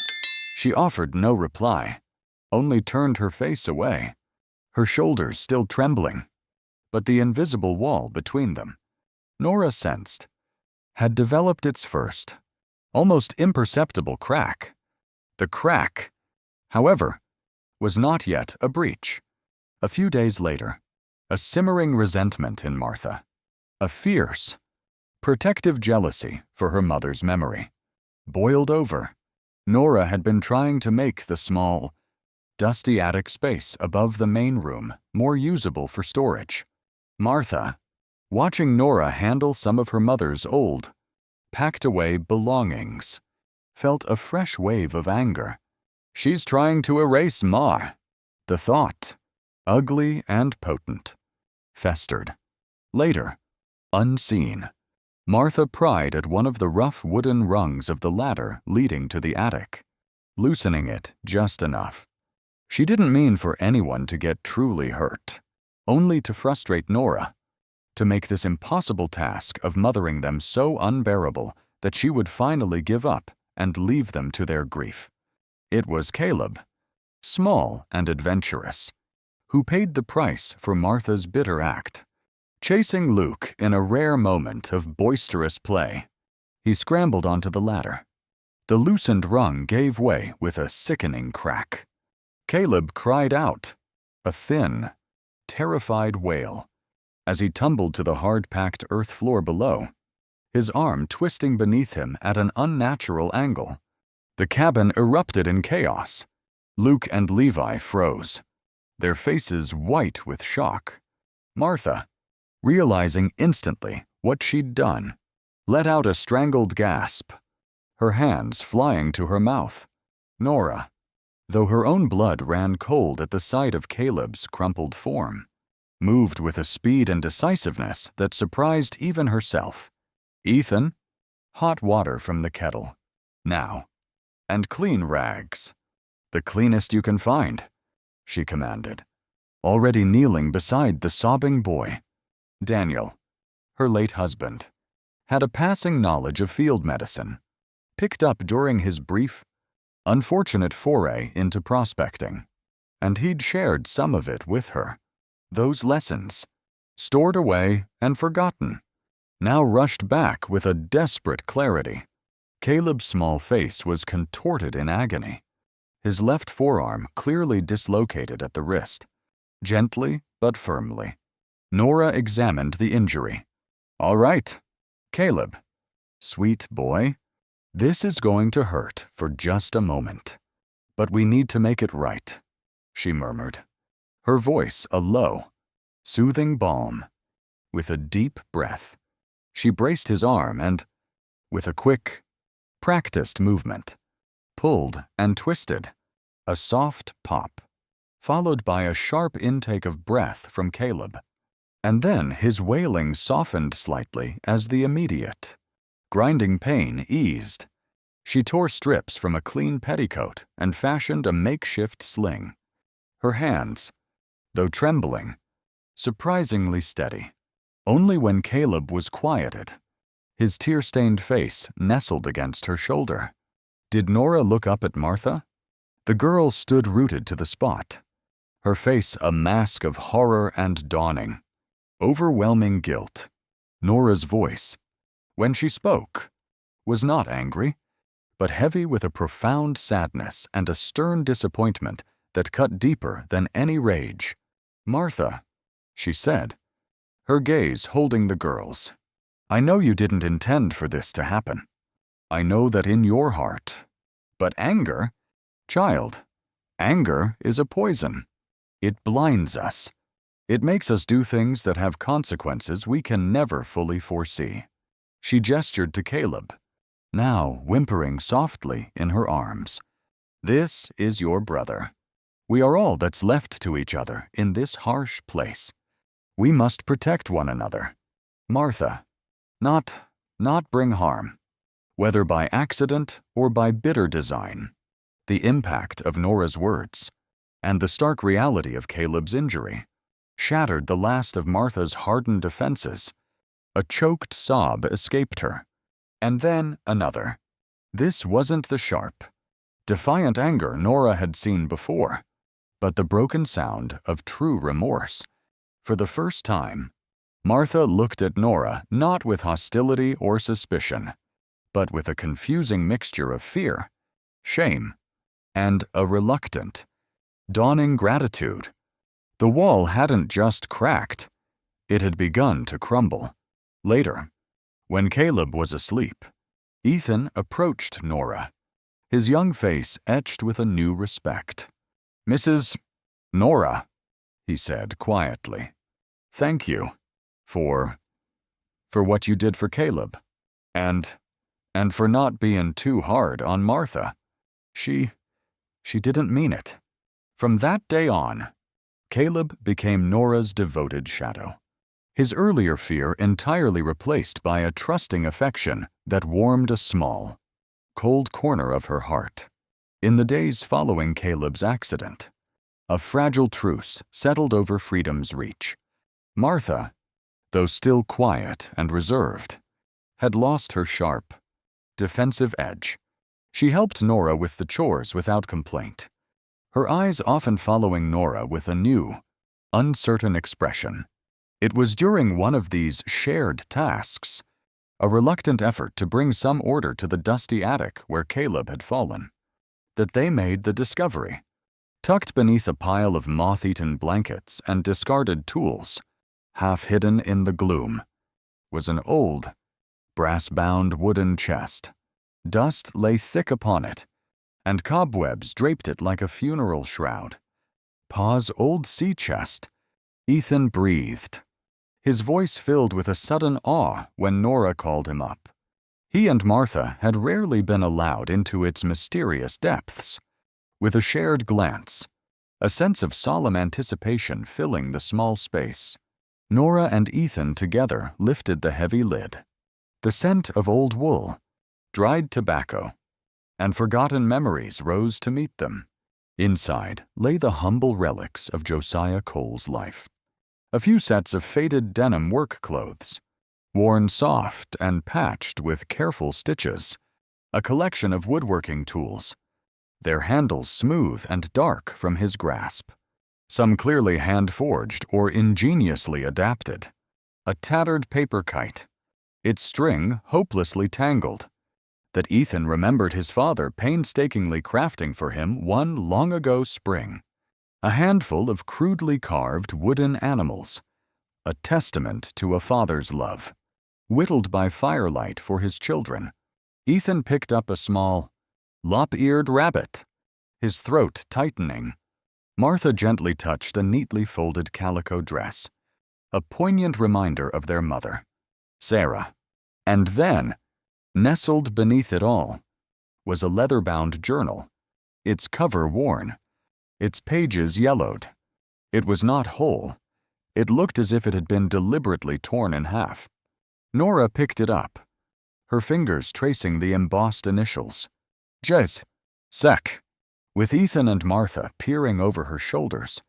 She offered no reply, only turned her face away, her shoulders still trembling. But the invisible wall between them, Nora sensed, had developed its first, almost imperceptible crack. The crack, however, was not yet a breach. A few days later, a simmering resentment in Martha, a fierce, protective jealousy for her mother's memory, boiled over. Nora had been trying to make the small, dusty attic space above the main room more usable for storage. Martha, watching Nora handle some of her mother's old, packed-away belongings, felt a fresh wave of anger. She's trying to erase Ma. The thought, ugly and potent, festered. Later, unseen, Martha pried at one of the rough wooden rungs of the ladder leading to the attic, loosening it just enough. She didn't mean for anyone to get truly hurt, only to frustrate Nora, to make this impossible task of mothering them so unbearable that she would finally give up and leave them to their grief. It was Caleb, small and adventurous, who paid the price for Martha's bitter act. Chasing Luke in a rare moment of boisterous play, he scrambled onto the ladder. The loosened rung gave way with a sickening crack. Caleb cried out, a thin, terrified wail, as he tumbled to the hard-packed earth floor below, his arm twisting beneath him at an unnatural angle. The cabin erupted in chaos. Luke and Levi froze, their faces white with shock. Martha, realizing instantly what she'd done, let out a strangled gasp, her hands flying to her mouth. Nora, though her own blood ran cold at the sight of Caleb's crumpled form, moved with a speed and decisiveness that surprised even herself. Ethan, hot water from the kettle, now, and clean rags. The cleanest you can find, she commanded, already kneeling beside the sobbing boy. Daniel, her late husband, had a passing knowledge of field medicine, picked up during his brief, unfortunate foray into prospecting, and he'd shared some of it with her. Those lessons, stored away and forgotten, now rushed back with a desperate clarity. Caleb's small face was contorted in agony, his left forearm clearly dislocated at the wrist. Gently but firmly, Nora examined the injury. All right, Caleb, sweet boy, this is going to hurt for just a moment, but we need to make it right, she murmured, her voice a low, soothing balm. With a deep breath, she braced his arm and, with a quick, practiced movement, pulled and twisted, a soft pop, followed by a sharp intake of breath from Caleb. And then his wailing softened slightly as the immediate, grinding pain eased. She tore strips from a clean petticoat and fashioned a makeshift sling. Her hands, though trembling, surprisingly steady. Only when Caleb was quieted, his tear-stained face nestled against her shoulder, did Nora look up at Martha. The girl stood rooted to the spot, her face a mask of horror and dawning, overwhelming guilt. Nora's voice, when she spoke, was not angry, but heavy with a profound sadness and a stern disappointment that cut deeper than any rage. Martha, she said, her gaze holding the girl's, I know you didn't intend for this to happen. I know that in your heart. But anger, child, anger is a poison. It blinds us. It makes us do things that have consequences we can never fully foresee. She gestured to Caleb, now whimpering softly in her arms. This is your brother. We are all that's left to each other in this harsh place. We must protect one another. Martha, not bring harm, whether by accident or by bitter design. The impact of Nora's words, and the stark reality of Caleb's injury, shattered the last of Martha's hardened defenses. A choked sob escaped her. And then another. This wasn't the sharp, defiant anger Nora had seen before, but the broken sound of true remorse. For the first time, Martha looked at Nora not with hostility or suspicion, but with a confusing mixture of fear, shame, and a reluctant, dawning gratitude. The wall hadn't just cracked, it had begun to crumble. Later, when Caleb was asleep, Ethan approached Nora, his young face etched with a new respect. "Mrs. Nora," he said quietly, "thank you for what you did for Caleb, and for not being too hard on Martha. She didn't mean it." From that day on, Caleb became Nora's devoted shadow, his earlier fear entirely replaced by a trusting affection that warmed a small, cold corner of her heart. In the days following Caleb's accident, a fragile truce settled over freedom's reach. Martha, though still quiet and reserved, had lost her sharp, defensive edge. She helped Nora with the chores without complaint, her eyes often following Nora with a new, uncertain expression. It was during one of these shared tasks, a reluctant effort to bring some order to the dusty attic where Caleb had fallen, that they made the discovery. Tucked beneath a pile of moth-eaten blankets and discarded tools, half hidden in the gloom, was an old, brass-bound wooden chest. Dust lay thick upon it, and cobwebs draped it like a funeral shroud. "Pa's old sea chest," Ethan breathed, his voice filled with a sudden awe when Nora called him up. He and Martha had rarely been allowed into its mysterious depths. With a shared glance, a sense of solemn anticipation filling the small space, Nora and Ethan together lifted the heavy lid. The scent of old wool, dried tobacco, and forgotten memories rose to meet them. Inside lay the humble relics of Josiah Cole's life. A few sets of faded denim work clothes, worn soft and patched with careful stitches, a collection of woodworking tools, their handles smooth and dark from his grasp, some clearly hand-forged or ingeniously adapted, a tattered paper kite, its string hopelessly tangled, that Ethan remembered his father painstakingly crafting for him one long-ago spring, a handful of crudely carved wooden animals, a testament to a father's love, whittled by firelight for his children. Ethan picked up a small, lop-eared rabbit, his throat tightening. Martha gently touched a neatly folded calico dress, a poignant reminder of their mother, Sarah. And then, nestled beneath it all, was a leather-bound journal, its cover worn, its pages yellowed. It was not whole. It looked as if it had been deliberately torn in half. Nora picked it up, her fingers tracing the embossed initials, Jes. Sec. With Ethan and Martha peering over her shoulders,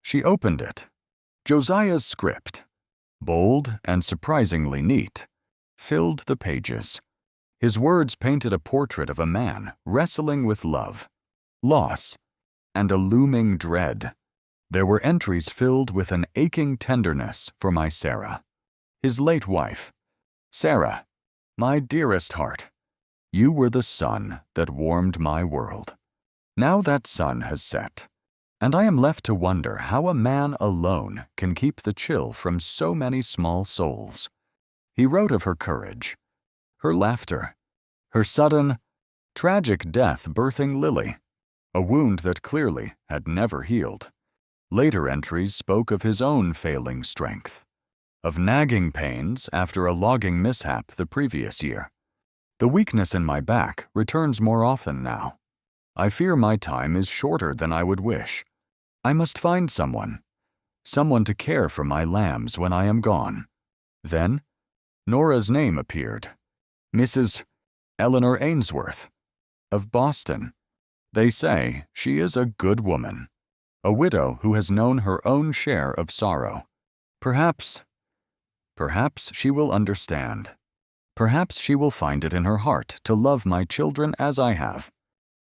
she opened it. Josiah's script, bold and surprisingly neat, filled the pages. His words painted a portrait of a man wrestling with love, loss, and a looming dread. There were entries filled with an aching tenderness for my Sarah, his late wife. "Sarah, my dearest heart, you were the sun that warmed my world. Now that sun has set, and I am left to wonder how a man alone can keep the chill from so many small souls." He wrote of her courage, her laughter, her sudden, tragic death birthing Lily, a wound that clearly had never healed. Later entries spoke of his own failing strength, of nagging pains after a logging mishap the previous year. "The weakness in my back returns more often now. I fear my time is shorter than I would wish. I must find someone to care for my lambs when I am gone." Then, Nora's name appeared, Mrs. Eleanor Ainsworth, of Boston. They say she is a good woman, a widow who has known her own share of sorrow. Perhaps Perhaps she will understand. Perhaps she will find it in her heart to love my children as I have.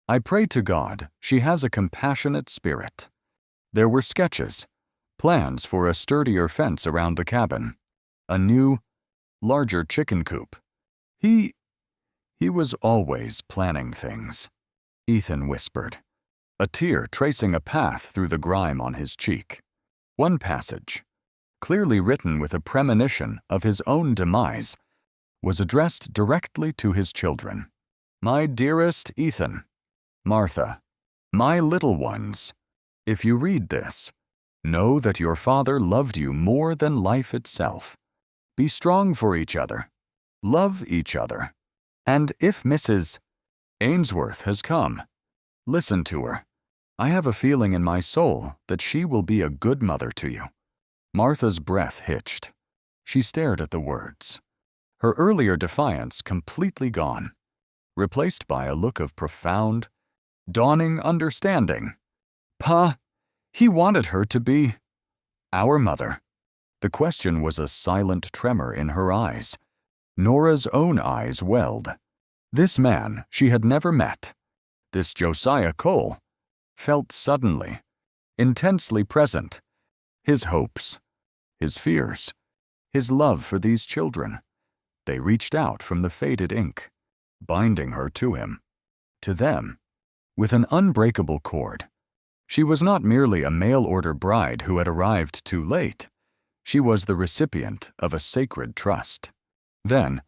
I pray to God she has a compassionate spirit. There were sketches, plans for a sturdier fence around the cabin, a new, larger chicken coop. He was always planning things, Ethan whispered, a tear tracing a path through the grime on his cheek. One passage, clearly written with a premonition of his own demise, was addressed directly to his children. My dearest Ethan, Martha, my little ones, if you read this, know that your father loved you more than life itself. Be strong for each other. Love each other. And if Mrs. Ainsworth has come, listen to her. I have a feeling in my soul that she will be a good mother to you. Martha's breath hitched. She stared at the words. Her earlier defiance completely gone, replaced by a look of profound, dawning understanding. Pa, he wanted her to be our mother. The question was a silent tremor in her eyes. Nora's own eyes welled. This man she had never met, this Josiah Cole, felt suddenly, intensely present. His hopes, his fears, his love for these children. They reached out from the faded ink, binding her to him, to them, with an unbreakable cord. She was not merely a mail-order bride who had arrived too late. She was the recipient of a sacred trust. Then,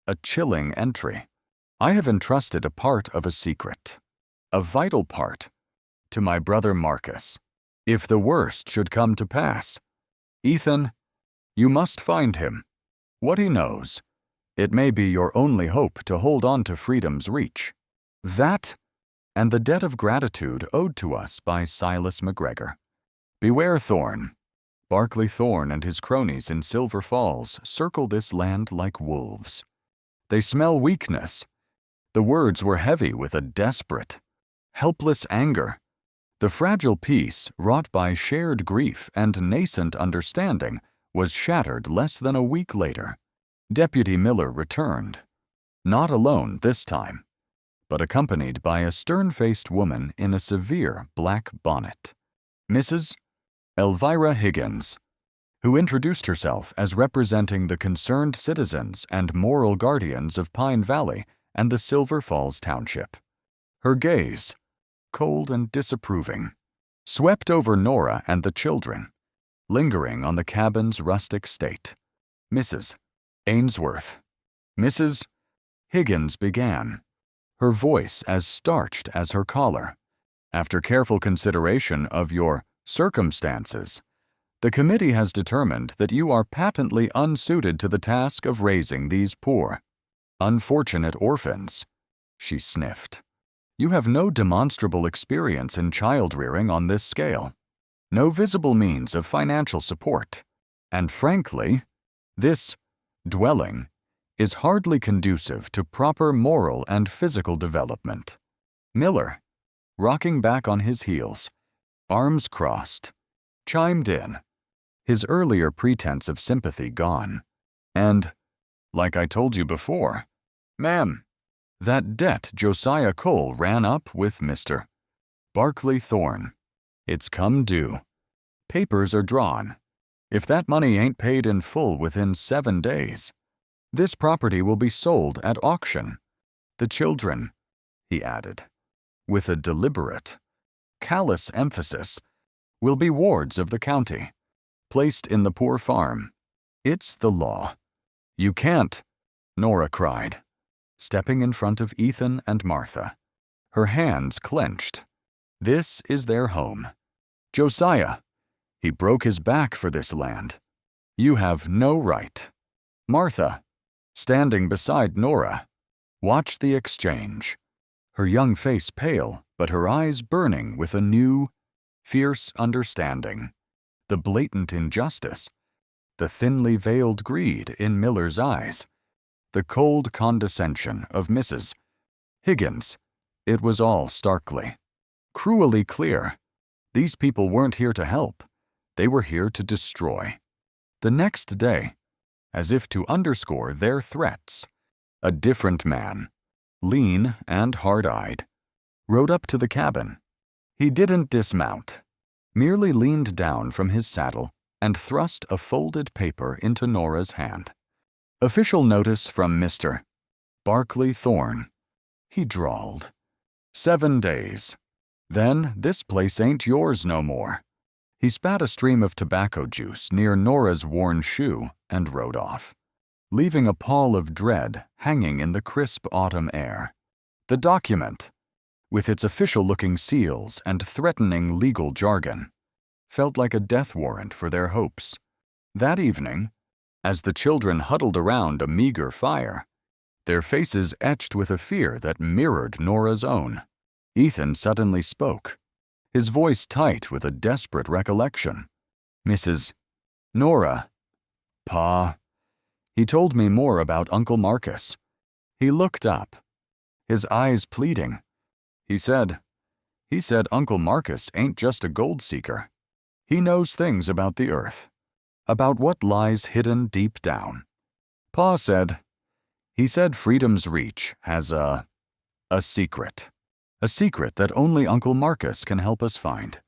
a chilling entry. I have entrusted a part of a secret, a vital part, to my brother Marcus. If the worst should come to pass, Ethan, you must find him. What he knows, it may be your only hope to hold on to freedom's reach. That, and the debt of gratitude owed to us by Silas McGregor. Beware Thorne. Barclay Thorne and his cronies in Silver Falls circle this land like wolves. They smell weakness. The words were heavy with a desperate, helpless anger. The fragile peace wrought by shared grief and nascent understanding was shattered less than a week later. Deputy Miller returned, not alone this time, but accompanied by a stern-faced woman in a severe black bonnet, Mrs. Elvira Higgins, who introduced herself as representing the concerned citizens and moral guardians of Pine Valley and the Silver Falls Township. Her gaze, cold and disapproving, swept over Nora and the children, lingering on the cabin's rustic state. Mrs. Ainsworth. Mrs. Higgins began, her voice as starched as her collar. After careful consideration of your circumstances, the committee has determined that you are patently unsuited to the task of raising these poor, unfortunate orphans. She sniffed. You have no demonstrable experience in child-rearing on this scale, no visible means of financial support, and frankly, this dwelling is hardly conducive to proper moral and physical development. Miller, rocking back on his heels, arms crossed, chimed in, his earlier pretense of sympathy gone. And, like I told you before, ma'am, that debt Josiah Cole ran up with Mr. Barclay Thorne. It's come due. Papers are drawn. If that money ain't paid in full within 7 days, this property will be sold at auction. The children, he added, with a deliberate, callous emphasis, will be wards of the county, placed in the poor farm. It's the law. You can't, Nora cried, stepping in front of Ethan and Martha, her hands clenched. This is their home. Josiah, he broke his back for this land. You have no right. Martha, standing beside Nora, watched the exchange, her young face pale but her eyes burning with a new, fierce understanding. The blatant injustice, the thinly veiled greed in Miller's eyes, the cold condescension of Mrs. Higgins. It was all starkly, cruelly clear. These people weren't here to help. They were here to destroy. The next day, as if to underscore their threats. A different man, lean and hard-eyed, rode up to the cabin. He didn't dismount, merely leaned down from his saddle and thrust a folded paper into Nora's hand. "Official notice from Mr. Barclay Thorne," he drawled. "7 days. Then this place ain't yours no more." He spat a stream of tobacco juice near Nora's worn shoe and rode off, leaving a pall of dread hanging in the crisp autumn air. The document, with its official-looking seals and threatening legal jargon, felt like a death warrant for their hopes. That evening, as the children huddled around a meager fire, their faces etched with a fear that mirrored Nora's own, Ethan suddenly spoke, his voice tight with a desperate recollection. "Mrs. Nora, Pa, he told me more about Uncle Marcus." He looked up, his eyes pleading. He said Uncle Marcus ain't just a gold seeker. He knows things about the earth, about what lies hidden deep down. Pa said, Freedom's Reach has a secret that only Uncle Marcus can help us find.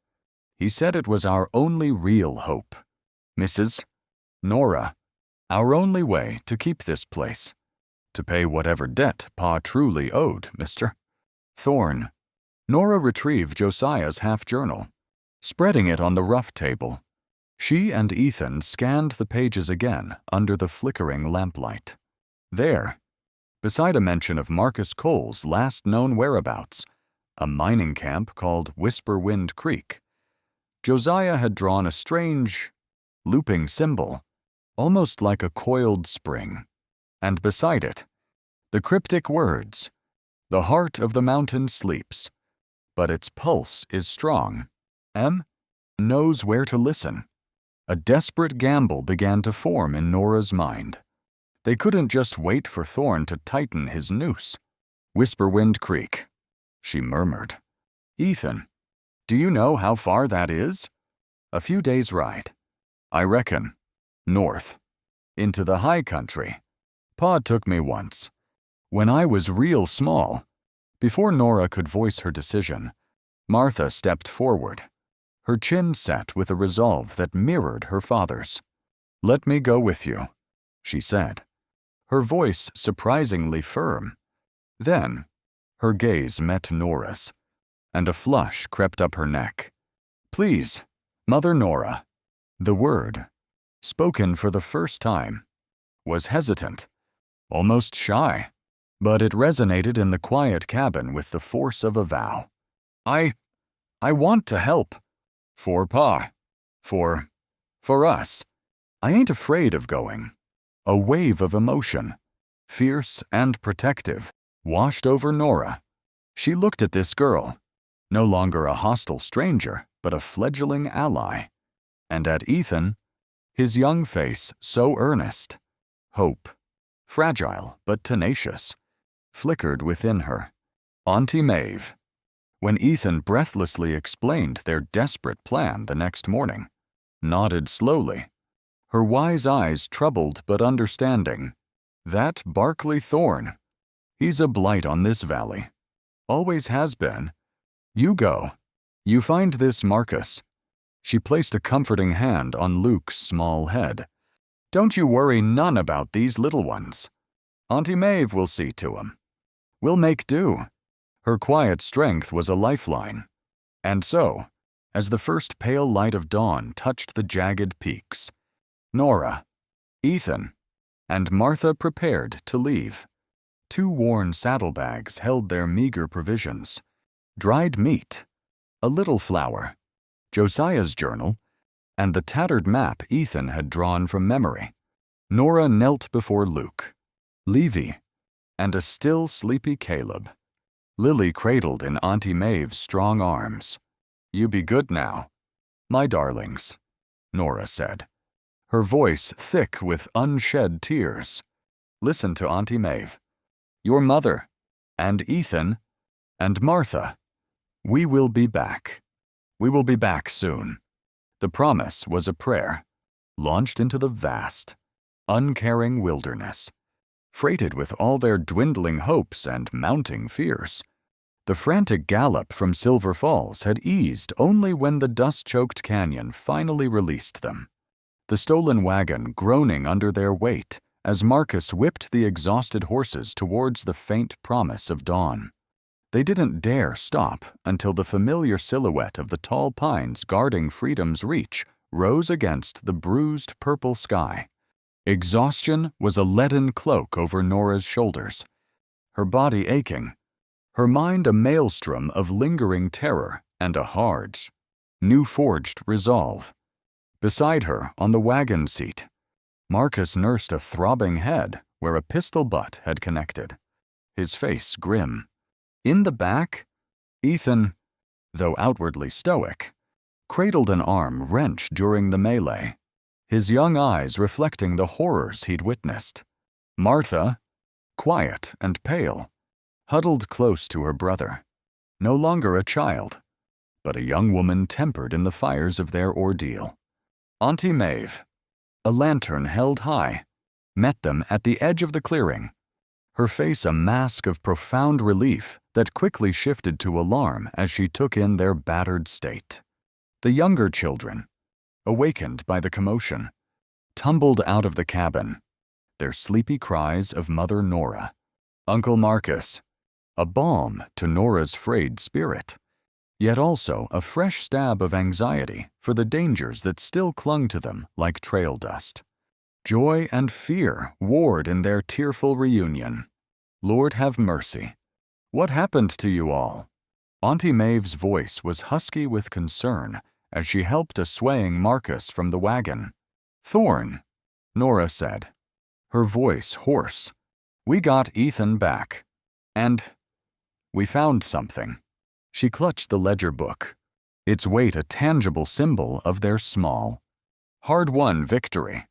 He said it was our only real hope. Mrs. Nora, our only way to keep this place, to pay whatever debt Pa truly owed, Mr. Thorne." Nora retrieved Josiah's half-journal, spreading it on the rough table. She and Ethan scanned the pages again under the flickering lamplight. There, beside a mention of Marcus Cole's last known whereabouts, a mining camp called Whisperwind Creek, Josiah had drawn a strange, looping symbol, almost like a coiled spring, and beside it, the cryptic words, "The heart of the mountain sleeps, but its pulse is strong. M knows where to listen." A desperate gamble began to form in Nora's mind. They couldn't just wait for Thorne to tighten his noose. "Whisperwind Creek," she murmured. "Ethan, do you know how far that is?" "A few days' ride, I reckon. North, into the high country. Pa took me once, when I was real small." Before Nora could voice her decision, Martha stepped forward, her chin set with a resolve that mirrored her father's. "Let me go with you," she said, her voice surprisingly firm. Then, her gaze met Nora's, and a flush crept up her neck. "Please, Mother Nora." The word, spoken for the first time, was hesitant, almost shy, but it resonated in the quiet cabin with the force of a vow. I want to help. For Pa. For us. I ain't afraid of going." A wave of emotion, fierce and protective, washed over Nora. She looked at this girl, no longer a hostile stranger, but a fledgling ally, and at Ethan, his young face so earnest. Hope, fragile but tenacious, flickered within her. Auntie Maeve. When Ethan breathlessly explained their desperate plan the next morning, nodded slowly, her wise eyes troubled but understanding. "That Barclay Thorne. He's a blight on this valley. Always has been. You go. You find this Marcus." She placed a comforting hand on Luke's small head. "Don't you worry none about these little ones. Auntie Maeve will see to 'em. We'll make do." Her quiet strength was a lifeline. And so, as the first pale light of dawn touched the jagged peaks, Nora, Ethan, and Martha prepared to leave. 2 worn saddlebags held their meager provisions: dried meat, a little flour, Josiah's journal, and the tattered map Ethan had drawn from memory. Nora knelt before Luke, Levi, and a still sleepy Caleb. Lily cradled in Auntie Maeve's strong arms. "You be good now, my darlings," Nora said, her voice thick with unshed tears. "Listen to Auntie Maeve, your mother, and Ethan, and Martha. We will be back. We will be back soon." The promise was a prayer, launched into the vast, uncaring wilderness, freighted with all their dwindling hopes and mounting fears. The frantic gallop from Silver Falls had eased only when the dust-choked canyon finally released them, the stolen wagon groaning under their weight as Marcus whipped the exhausted horses towards the faint promise of dawn. They didn't dare stop until the familiar silhouette of the tall pines guarding Freedom's reach rose against the bruised purple sky. Exhaustion was a leaden cloak over Nora's shoulders, her body aching, her mind a maelstrom of lingering terror and a hard, new-forged resolve. Beside her, on the wagon seat, Marcus nursed a throbbing head where a pistol butt had connected, his face grim. In the back, Ethan, though outwardly stoic, cradled an arm wrenched during the melee, his young eyes reflecting the horrors he'd witnessed. Martha, quiet and pale, huddled close to her brother, no longer a child, but a young woman tempered in the fires of their ordeal. Auntie Maeve, a lantern held high, met them at the edge of the clearing, her face a mask of profound relief that quickly shifted to alarm as she took in their battered state. The younger children, awakened by the commotion, tumbled out of the cabin, their sleepy cries of Mother Nora. Uncle Marcus, a balm to Nora's frayed spirit, yet also a fresh stab of anxiety for the dangers that still clung to them like trail dust. Joy and fear warred in their tearful reunion. Lord have mercy. What happened to you all? Auntie Maeve's voice was husky with concern as she helped a swaying Marcus from the wagon. Thorn, Nora said, her voice hoarse. We got Ethan back. And we found something. She clutched the ledger book, its weight a tangible symbol of their small, hard-won victory.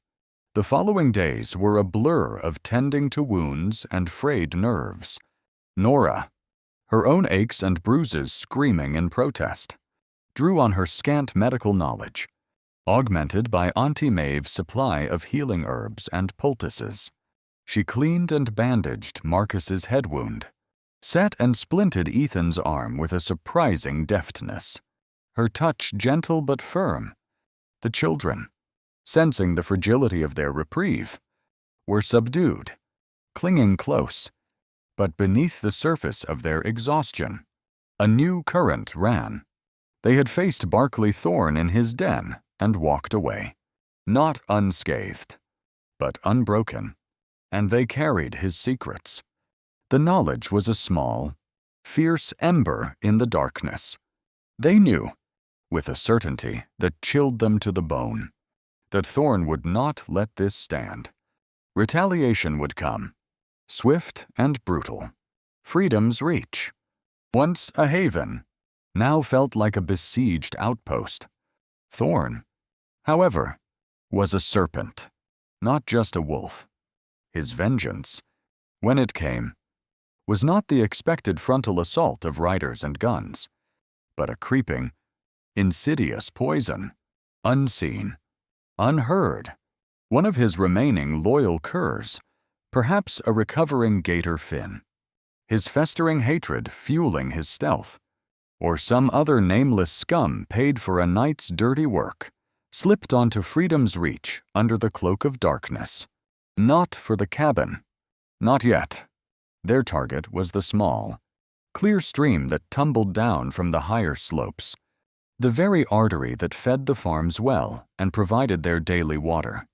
The following days were a blur of tending to wounds and frayed nerves. Nora, her own aches and bruises screaming in protest, drew on her scant medical knowledge, augmented by Auntie Maeve's supply of healing herbs and poultices. She cleaned and bandaged Marcus's head wound, set and splinted Ethan's arm with a surprising deftness, her touch gentle but firm. The children, sensing the fragility of their reprieve, were subdued, clinging close, but beneath the surface of their exhaustion, a new current ran. They had faced Barkley Thorne in his den and walked away, not unscathed, but unbroken, and they carried his secrets. The knowledge was a small, fierce ember in the darkness. They knew, with a certainty that chilled them to the bone, that Thorne would not let this stand. Retaliation would come, swift and brutal. Freedom's reach, once a haven, now felt like a besieged outpost. Thorne, however, was a serpent, not just a wolf. His vengeance, when it came, was not the expected frontal assault of riders and guns, but a creeping, insidious poison, unseen, unheard, one of his remaining loyal curs, perhaps a recovering gator fin, his festering hatred fueling his stealth, or some other nameless scum paid for a night's dirty work, slipped onto Freedom's reach under the cloak of darkness. Not for the cabin, not yet. Their target was the small, clear stream that tumbled down from the higher slopes, the very artery that fed the farm's well and provided their daily water.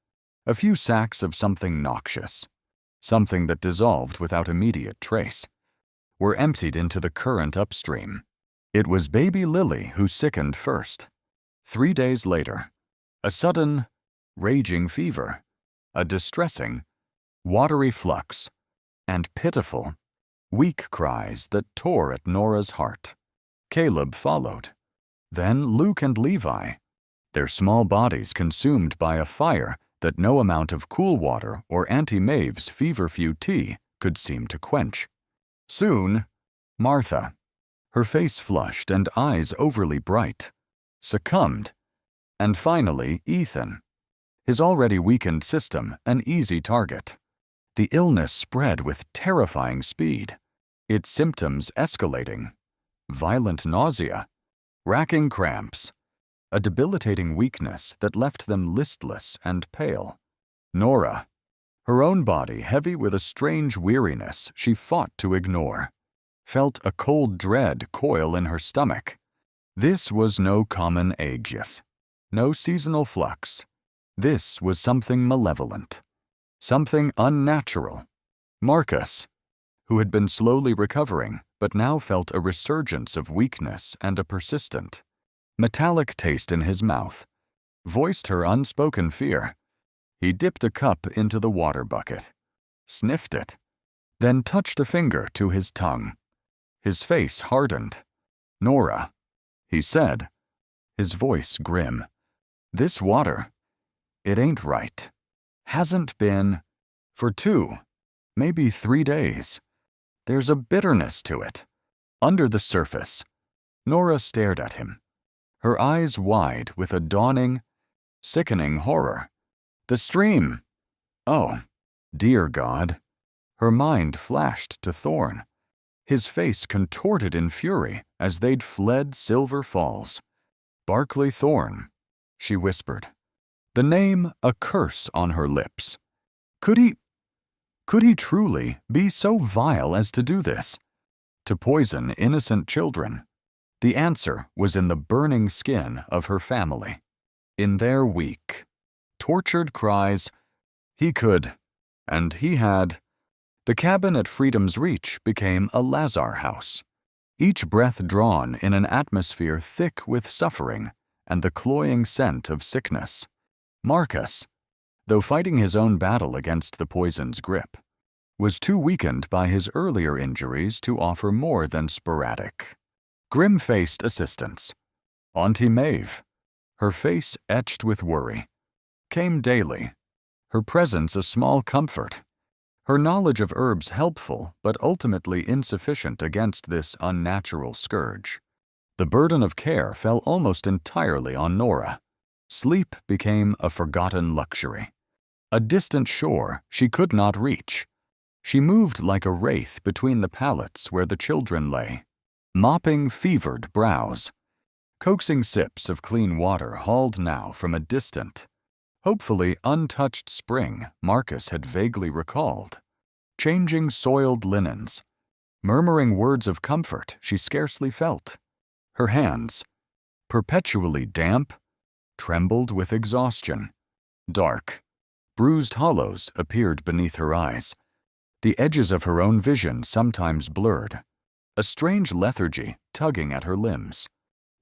A few sacks of something noxious, something that dissolved without immediate trace, were emptied into the current upstream. It was baby Lily who sickened first. 3 days later, a sudden, raging fever, a distressing, watery flux, and pitiful, weak cries that tore at Nora's heart. Caleb followed. Then Luke and Levi, their small bodies consumed by a fire that no amount of cool water or Auntie Maeve's feverfew tea could seem to quench. Soon, Martha, her face flushed and eyes overly bright, succumbed, and finally Ethan, his already weakened system an easy target. The illness spread with terrifying speed, its symptoms escalating: violent nausea, racking cramps, a debilitating weakness that left them listless and pale. Nora, her own body heavy with a strange weariness she fought to ignore, felt a cold dread coil in her stomach. This was no common aegis, no seasonal flux. This was something malevolent, something unnatural. Marcus, who had been slowly recovering but now felt a resurgence of weakness and a persistent, metallic taste in his mouth, voiced her unspoken fear. He dipped a cup into the water bucket, sniffed it, then touched a finger to his tongue. His face hardened. "Nora," he said, his voice grim. "This water, it ain't right. Hasn't been for 2, maybe 3 days. There's a bitterness to it." Under the surface, Nora stared at him, her eyes wide with a dawning, sickening horror. "The stream! Oh, dear God!" Her mind flashed to Thorn, his face contorted in fury as they'd fled Silver Falls. "Barclay Thorn," she whispered, the name a curse on her lips. Could he truly be so vile as to do this? To poison innocent children? The answer was in the burning skin of her family, in their weak, tortured cries. He could, and he had. The cabin at Freedom's Reach became a Lazar house, each breath drawn in an atmosphere thick with suffering and the cloying scent of sickness. Marcus, though fighting his own battle against the poison's grip, was too weakened by his earlier injuries to offer more than sporadic, grim-faced assistance. Auntie Maeve, her face etched with worry, came daily, her presence a small comfort, her knowledge of herbs helpful but ultimately insufficient against this unnatural scourge. The burden of care fell almost entirely on Nora. Sleep became a forgotten luxury, a distant shore she could not reach. She moved like a wraith between the pallets where the children lay, mopping fevered brows, coaxing sips of clean water hauled now from a distant, hopefully untouched spring Marcus had vaguely recalled, changing soiled linens, murmuring words of comfort she scarcely felt. Her hands, perpetually damp, trembled with exhaustion. Dark, bruised hollows appeared beneath her eyes, the edges of her own vision sometimes blurred, a strange lethargy tugging at her limbs.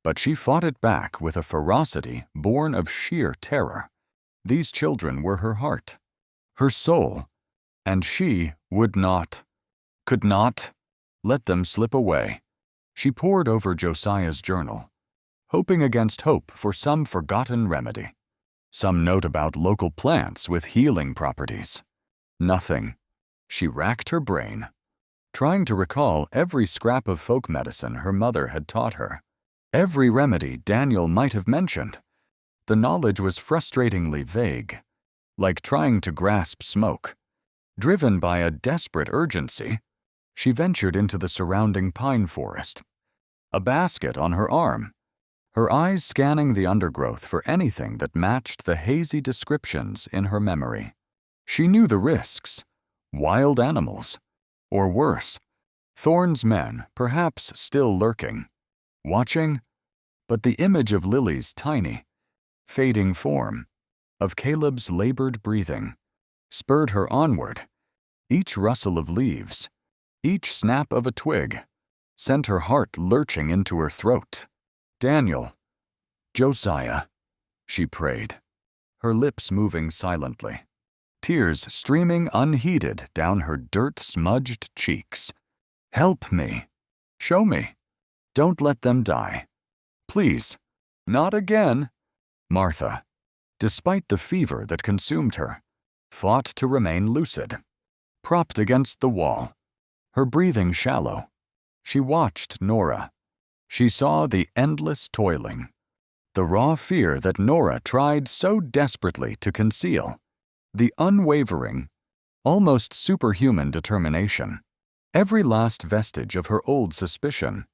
But she fought it back with a ferocity born of sheer terror. These children were her heart, her soul, and she would not, could not, let them slip away. She pored over Josiah's journal, hoping against hope for some forgotten remedy, some note about local plants with healing properties. Nothing. She racked her brain, trying to recall every scrap of folk medicine her mother had taught her, every remedy Daniel might have mentioned. The knowledge was frustratingly vague, like trying to grasp smoke. Driven by a desperate urgency, she ventured into the surrounding pine forest, a basket on her arm, her eyes scanning the undergrowth for anything that matched the hazy descriptions in her memory. She knew the risks: wild animals, or worse, Thorn's men perhaps still lurking, watching, but the image of Lily's tiny, fading form, of Caleb's labored breathing, spurred her onward. Each rustle of leaves, each snap of a twig, sent her heart lurching into her throat. "Daniel, Josiah," she prayed, her lips moving silently, tears streaming unheeded down her dirt-smudged cheeks. "Help me. Show me. Don't let them die. Please, not again." Martha, despite the fever that consumed her, fought to remain lucid. Propped against the wall, her breathing shallow, she watched Nora. She saw the endless toiling, The raw fear that Nora tried so desperately to conceal. The unwavering, almost superhuman determination. Every last vestige of her old suspicion,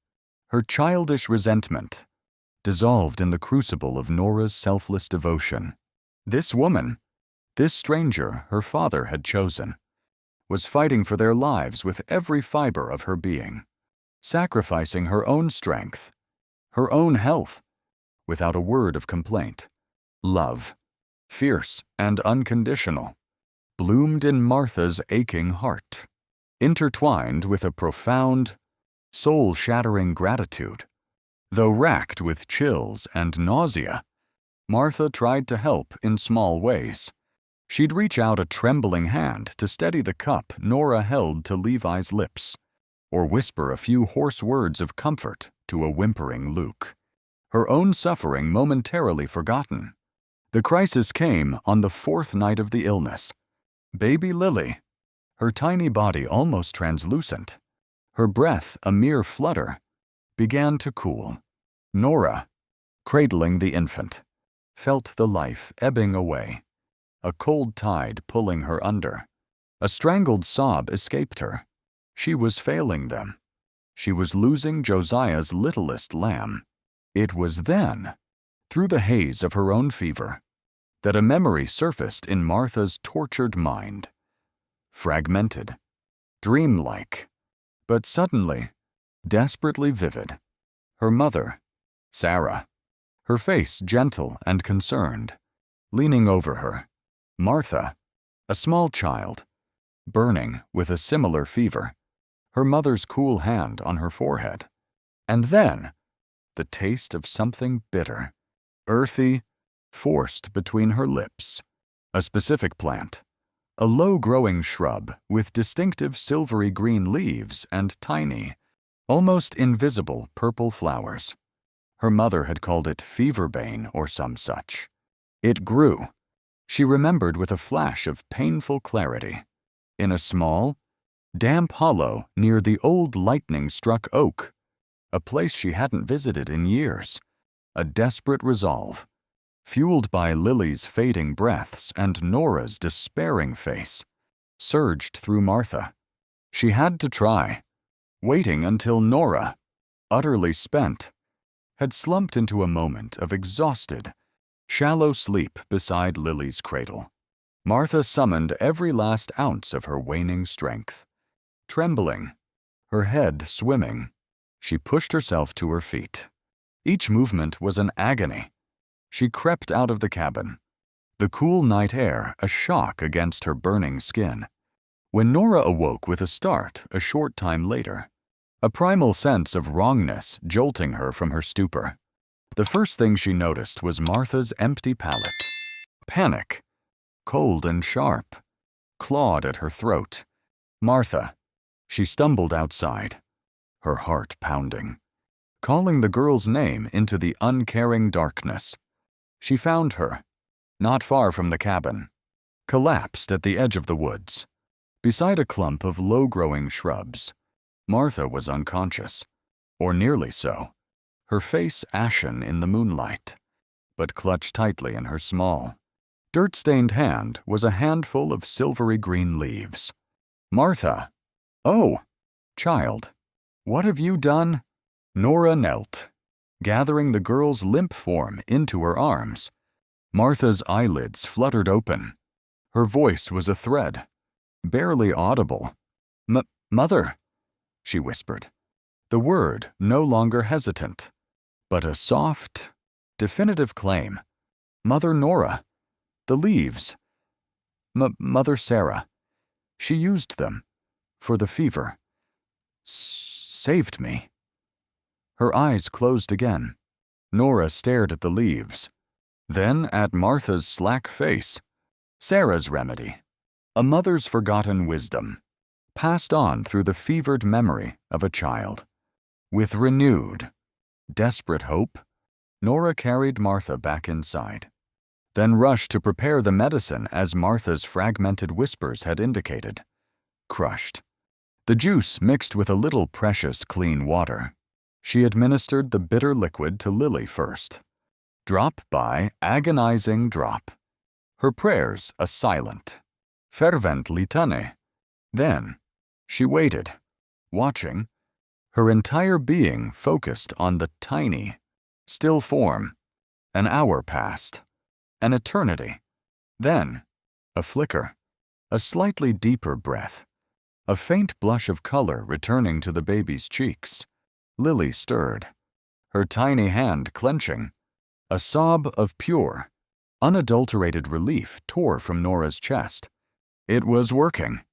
her childish resentment, dissolved in the crucible of Nora's selfless devotion. This woman, this stranger her father had chosen, was fighting for their lives with every fiber of her being, sacrificing her own strength, her own health, without a word of complaint. Love, fierce and unconditional, bloomed in Martha's aching heart, intertwined with a profound, soul-shattering gratitude. Though racked with chills and nausea, Martha tried to help in small ways. She'd reach out a trembling hand to steady the cup Nora held to Levi's lips, or whisper a few hoarse words of comfort to a whimpering Luke. Her own suffering momentarily forgotten. The crisis came on the 4th night of the illness. Baby Lily, her tiny body almost translucent, her breath a mere flutter, began to cool. Nora, cradling the infant, felt the life ebbing away, a cold tide pulling her under. A strangled sob escaped her. She was failing them. She was losing Josiah's littlest lamb. It was then, through the haze of her own fever, that a memory surfaced in Martha's tortured mind. Fragmented, dreamlike, but suddenly, desperately vivid. Her mother, Sarah, her face gentle and concerned, leaning over her. Martha, a small child, burning with a similar fever, her mother's cool hand on her forehead. And then, the taste of something bitter, earthy, forced between her lips. A specific plant, a low-growing shrub with distinctive silvery green leaves and tiny, almost invisible purple flowers. Her mother had called it feverbane or some such. It grew, she remembered with a flash of painful clarity, in a small, damp hollow near the old lightning-struck oak, a place she hadn't visited in years. A desperate resolve, fueled by Lily's fading breaths and Nora's despairing face, surged through Martha. She had to try, waiting until Nora, utterly spent, had slumped into a moment of exhausted, shallow sleep beside Lily's cradle. Martha summoned every last ounce of her waning strength. Trembling, her head swimming, she pushed herself to her feet. Each movement was an agony. She crept out of the cabin, the cool night air a shock against her burning skin. When Nora awoke with a start a short time later, a primal sense of wrongness jolting her from her stupor, the first thing she noticed was Martha's empty palate. Panic, cold and sharp, clawed at her throat. Martha. She stumbled outside, her heart pounding, calling the girl's name into the uncaring darkness. She found her, not far from the cabin, collapsed at the edge of the woods, beside a clump of low-growing shrubs. Martha was unconscious, or nearly so, her face ashen in the moonlight, but clutched tightly in her small, dirt-stained hand was a handful of silvery green leaves. Martha! Oh, child, what have you done? Nora knelt, gathering the girl's limp form into her arms. Martha's eyelids fluttered open. Her voice was a thread, barely audible. Mother, she whispered, the word no longer hesitant, but a soft, definitive claim. Mother Nora, the leaves. Mother Sarah. She used them, for the fever. Saved me. Her eyes closed again. Nora stared at the leaves, then at Martha's slack face. Sarah's remedy, a mother's forgotten wisdom, passed on through the fevered memory of a child. With renewed, desperate hope, Nora carried Martha back inside, then rushed to prepare the medicine as Martha's fragmented whispers had indicated. Crushed. The juice mixed with a little precious clean water. She administered the bitter liquid to Lily first. Drop by agonizing drop. Her prayers a silent, fervent litany. Then she waited, watching, her entire being focused on the tiny, still form. An hour passed, an eternity. Then, a flicker, a slightly deeper breath, a faint blush of color returning to the baby's cheeks. Lily stirred, her tiny hand clenching. A sob of pure, unadulterated relief tore from Nora's chest. It was working.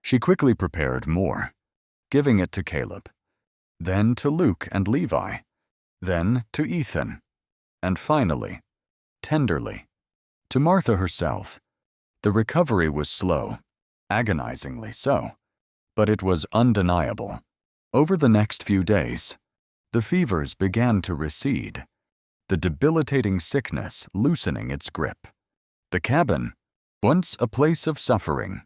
She quickly prepared more, giving it to Caleb, then to Luke and Levi, then to Ethan, and finally, tenderly, to Martha herself. The recovery was slow, agonizingly so, but it was undeniable. Over the next few days, the fevers began to recede, the debilitating sickness loosening its grip. The cabin, once a place of suffering,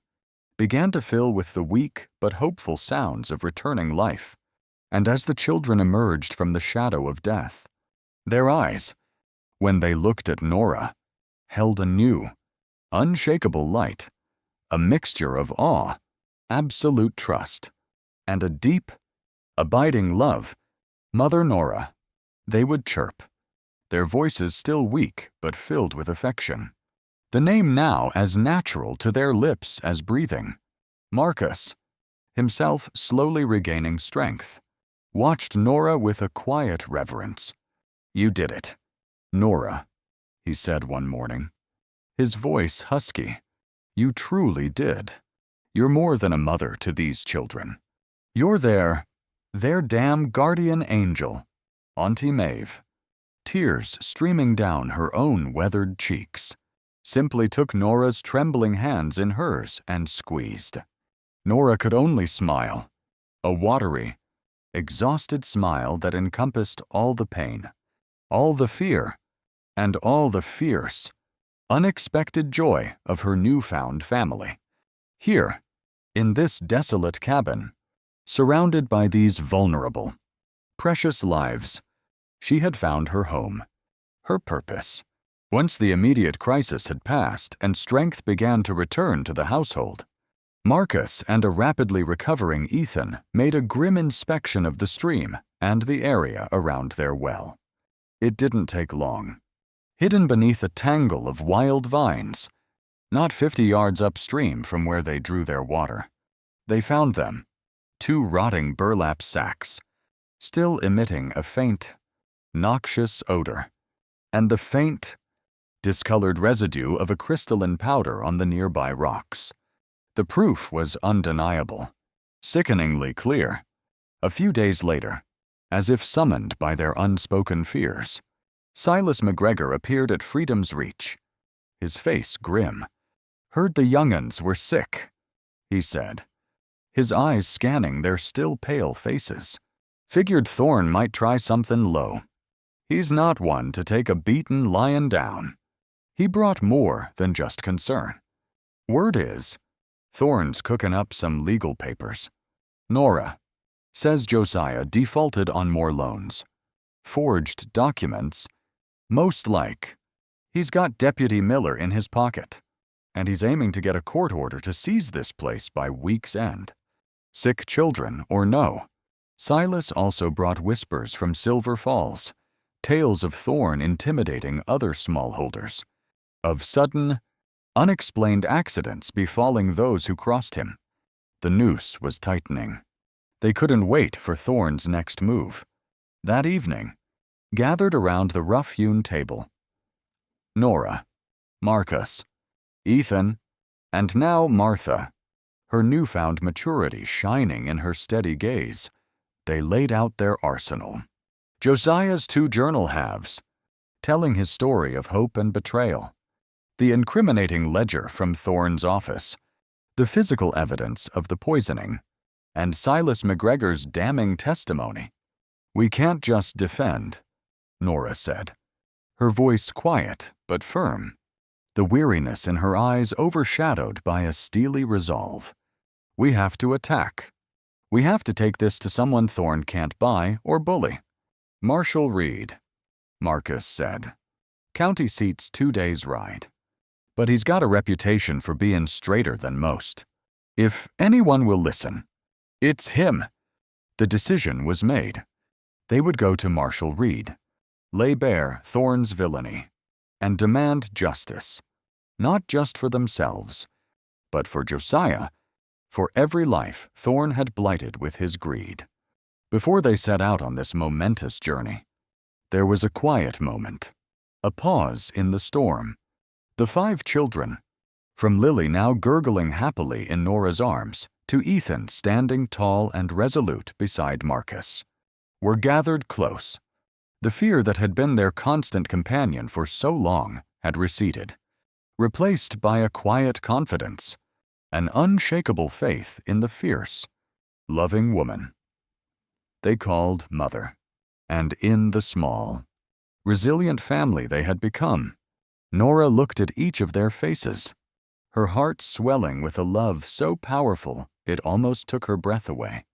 began to fill with the weak but hopeful sounds of returning life. And as the children emerged from the shadow of death, their eyes, when they looked at Nora, held a new, unshakable light, a mixture of awe, absolute trust, and a deep, abiding love. Mother Nora, they would chirp, their voices still weak but filled with affection. The name now as natural to their lips as breathing. Marcus, himself slowly regaining strength, watched Nora with a quiet reverence. "You did it, Nora," he said one morning, his voice husky. "You truly did. You're more than a mother to these children. You're their damn guardian angel." Auntie Maeve, tears streaming down her own weathered cheeks, simply took Nora's trembling hands in hers and squeezed. Nora could only smile, a watery, exhausted smile that encompassed all the pain, all the fear, and all the fierce, unexpected joy of her newfound family. Here, in this desolate cabin, surrounded by these vulnerable, precious lives, she had found her home, her purpose. Once the immediate crisis had passed and strength began to return to the household, Marcus and a rapidly recovering Ethan made a grim inspection of the stream and the area around their well. It didn't take long. Hidden beneath a tangle of wild vines, not 50 yards upstream from where they drew their water, they found them, 2 rotting burlap sacks, still emitting a faint, noxious odor, and the faint, discolored residue of a crystalline powder on the nearby rocks. The proof was undeniable, sickeningly clear. A few days later, as if summoned by their unspoken fears, Silas McGregor appeared at Freedom's Reach, his face grim. "Heard the young'uns were sick," he said, his eyes scanning their still pale faces. "Figured Thorne might try something low. He's not one to take a beating lying down." He brought more than just concern. "Word is, Thorne's cooking up some legal papers. Nora says Josiah defaulted on more loans. Forged documents, most like. He's got Deputy Miller in his pocket, and he's aiming to get a court order to seize this place by week's end. Sick children or no." Silas also brought whispers from Silver Falls, tales of Thorne intimidating other smallholders, of sudden, unexplained accidents befalling those who crossed him. The noose was tightening. They couldn't wait for Thorne's next move. That evening, gathered around the rough-hewn table, Nora, Marcus, Ethan, and now Martha, her newfound maturity shining in her steady gaze, they laid out their arsenal. Josiah's 2 journal halves, telling his story of hope and betrayal, the incriminating ledger from Thorne's office, the physical evidence of the poisoning, and Silas McGregor's damning testimony. "We can't just defend," Nora said, her voice quiet but firm, the weariness in her eyes overshadowed by a steely resolve. "We have to attack. We have to take this to someone Thorne can't buy or bully." "Marshall Reed," Marcus said, County seat's 2 days' ride. But he's got a reputation for being straighter than most. If anyone will listen, it's him. The decision was made. They would go to Marshal Reed, lay bare Thorne's villainy, and demand justice, not just for themselves, but for Josiah, for every life Thorne had blighted with his greed. Before they set out on this momentous journey, there was a quiet moment, a pause in the storm. The 5 children, from Lily now gurgling happily in Nora's arms to Ethan standing tall and resolute beside Marcus, were gathered close. The fear that had been their constant companion for so long had receded, replaced by a quiet confidence, an unshakable faith in the fierce, loving woman they called Mother, and in the small, resilient family they had become. Nora looked at each of their faces, her heart swelling with a love so powerful it almost took her breath away.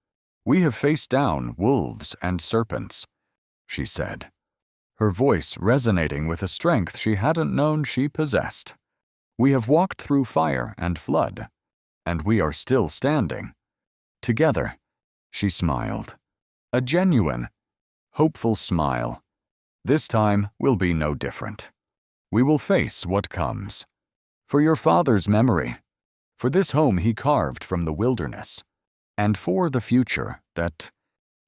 "We have faced down wolves and serpents," she said, her voice resonating with a strength she hadn't known she possessed. "We have walked through fire and flood, and we are still standing. Together," she smiled, a genuine, hopeful smile. "This time will be no different. We will face what comes. For your father's memory, for this home he carved from the wilderness, and for the future that,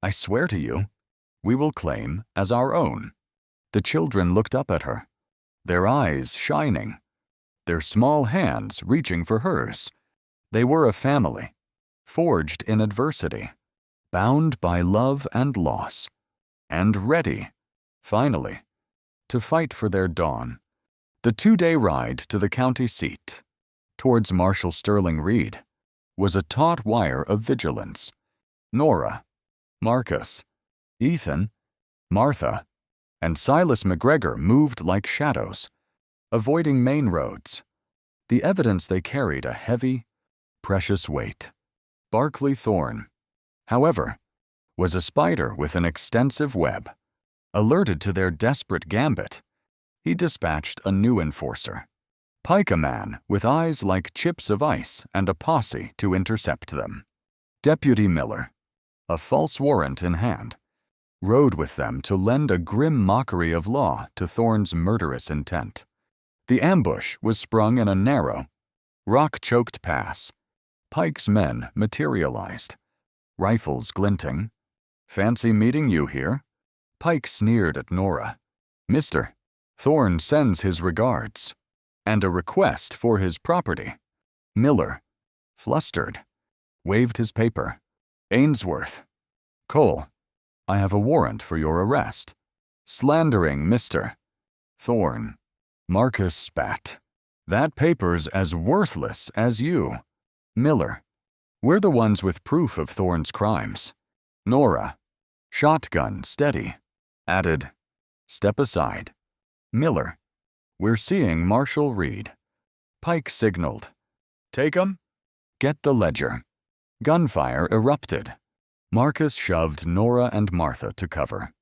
I swear to you, we will claim as our own." The children looked up at her, their eyes shining, their small hands reaching for hers. They were a family, forged in adversity, bound by love and loss, and ready, finally, to fight for their dawn. The 2-day ride to the county seat, towards Marshal Sterling Reed, was a taut wire of vigilance. Nora, Marcus, Ethan, Martha, and Silas McGregor moved like shadows, avoiding main roads. The evidence they carried a heavy, precious weight. Barclay Thorne, however, was a spider with an extensive web. Alerted to their desperate gambit, he dispatched a new enforcer, Pike, a man with eyes like chips of ice and a posse to intercept them. Deputy Miller, a false warrant in hand, rode with them to lend a grim mockery of law to Thorne's murderous intent. The ambush was sprung in a narrow, rock-choked pass. Pike's men materialized, rifles glinting. "Fancy meeting you here?" Pike sneered at Nora. "Mr. Thorne sends his regards, and a request for his property." Miller, flustered, waved his paper. "Ainsworth. Cole, I have a warrant for your arrest. Slandering Mr. Thorne." Marcus spat. "That paper's as worthless as you." Miller, "We're the ones with proof of Thorne's crimes." Nora, shotgun steady, added, "Step aside." Miller, "We're seeing Marshal Reed." Pike signaled, "Take 'em." "Get the ledger." Gunfire erupted. Marcus shoved Nora and Martha to cover,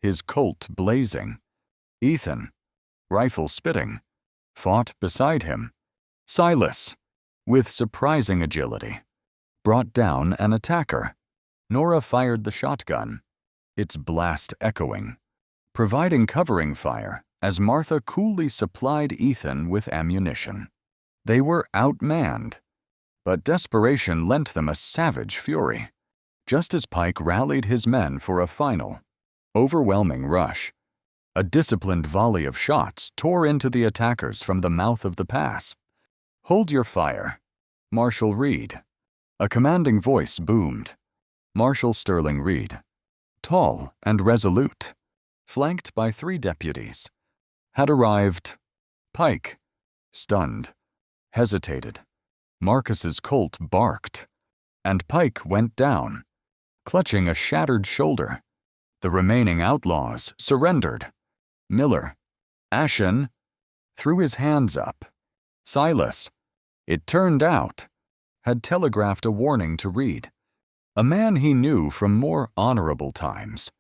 his Colt blazing. Ethan, rifle spitting, fought beside him. Silas, with surprising agility, brought down an attacker. Nora fired the shotgun, its blast echoing, providing covering fire as Martha coolly supplied Ethan with ammunition. They were outmanned, but desperation lent them a savage fury. Just as Pike rallied his men for a final, overwhelming rush, a disciplined volley of shots tore into the attackers from the mouth of the pass. "Hold your fire, Marshal Reed." A commanding voice boomed. Marshal Sterling Reed, tall and resolute, flanked by 3 deputies, had arrived. Pike, stunned, hesitated. Marcus's Colt barked, and Pike went down, clutching a shattered shoulder. The remaining outlaws surrendered. Miller, ashen, threw his hands up. Silas, it turned out, had telegraphed a warning to Reed, a man he knew from more honorable times,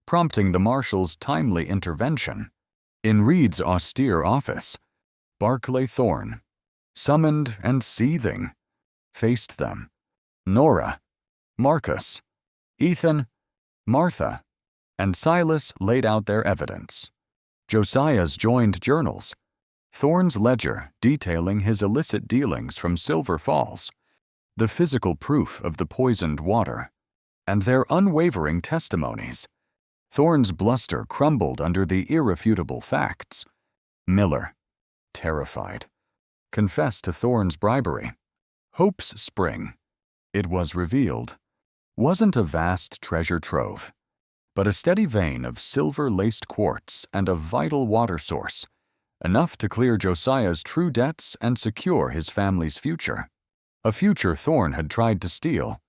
prompting the marshal's timely intervention. In Reed's austere office, Barclay Thorne, summoned and seething, faced them. Nora, Marcus, Ethan, Martha, and Silas laid out their evidence. Josiah's joined journals, Thorne's ledger detailing his illicit dealings from Silver Falls, the physical proof of the poisoned water, and their unwavering testimonies. Thorne's bluster crumbled under the irrefutable facts. Miller, terrified, confessed to Thorne's bribery. Hope's Spring, it was revealed, wasn't a vast treasure trove, but a steady vein of silver-laced quartz and a vital water source, enough to clear Josiah's true debts and secure his family's future. A future Thorne had tried to steal.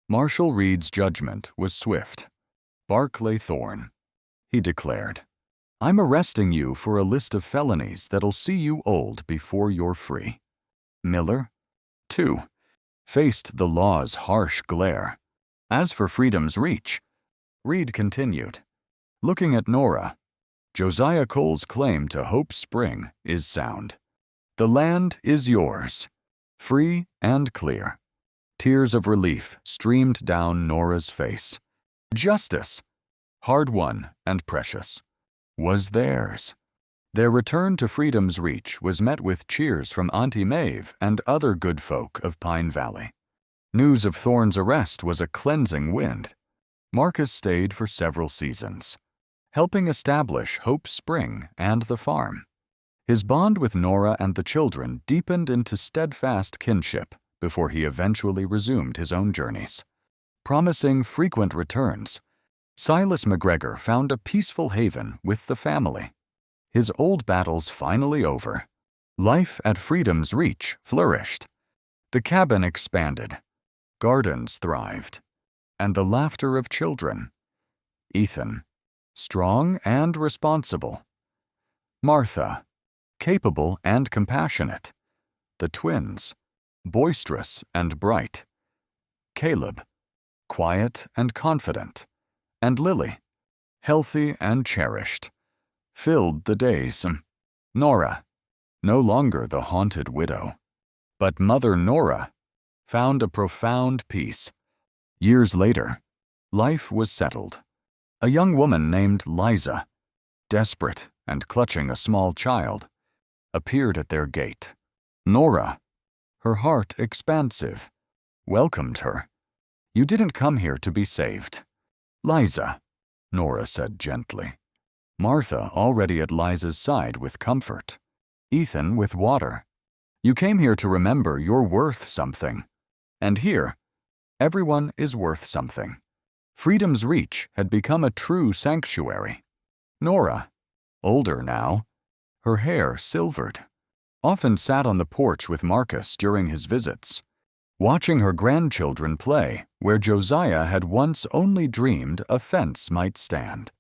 Marshal Reed's judgment was swift. Barclay Thorne, he declared, I'm arresting you for a list of felonies that'll see you old before you're free. Miller, too, faced the law's harsh glare. As for freedom's reach, Reed continued, looking at Nora, Josiah Cole's claim to Hope Spring is sound. The land is yours, free and clear. Tears of relief streamed down Nora's face. Justice, hard-won and precious, was theirs. Their return to freedom's reach was met with cheers from Auntie Maeve and other good folk of Pine Valley. News of Thorne's arrest was a cleansing wind. Marcus stayed for several seasons, helping establish Hope Spring and the farm. His bond with Nora and the children deepened into steadfast kinship before he eventually resumed his own journeys. Promising frequent returns, Silas McGregor found a peaceful haven with the family. His old battles finally over, life at freedom's reach flourished. The cabin expanded, gardens thrived, and the laughter of children. Ethan, strong and responsible. Martha, capable and compassionate. The twins, boisterous and bright. Caleb, quiet and confident. And Lily, healthy and cherished, filled the days. Nora, no longer the haunted widow, but Mother Nora, found a profound peace. Years later, life was settled. A young woman named Liza, desperate and clutching a small child, appeared at their gate. Nora, her heart expansive, welcomed her. You didn't come here to be saved. Liza, Nora said gently. Martha already at Liza's side with comfort. Ethan with water. You came here to remember you're worth something. And here, everyone is worth something. Freedom's reach had become a true sanctuary. Nora, older now, her hair silvered, often sat on the porch with Marcus during his visits, watching her grandchildren play where Josiah had once only dreamed a fence might stand.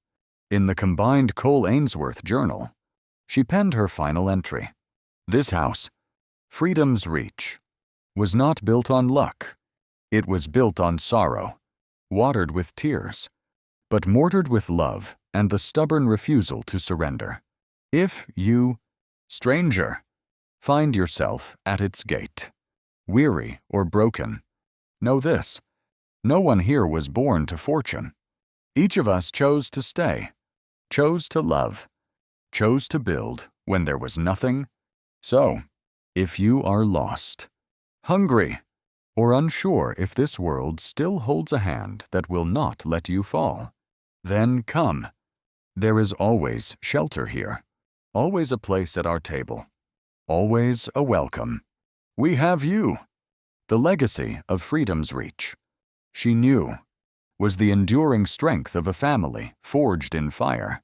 In the combined Cole-Ainsworth journal, she penned her final entry. This house, Freedom's Reach, was not built on luck. It was built on sorrow, watered with tears, but mortared with love and the stubborn refusal to surrender. If you, stranger, find yourself at its gate, weary or broken, know this: no one here was born to fortune. Each of us chose to stay, chose to love, chose to build when there was nothing. So, if you are lost, hungry, or unsure if this world still holds a hand that will not let you fall, then come. There is always shelter here, always a place at our table, always a welcome. We have you. The legacy of Freedom's Reach, she knew, was the enduring strength of a family forged in fire,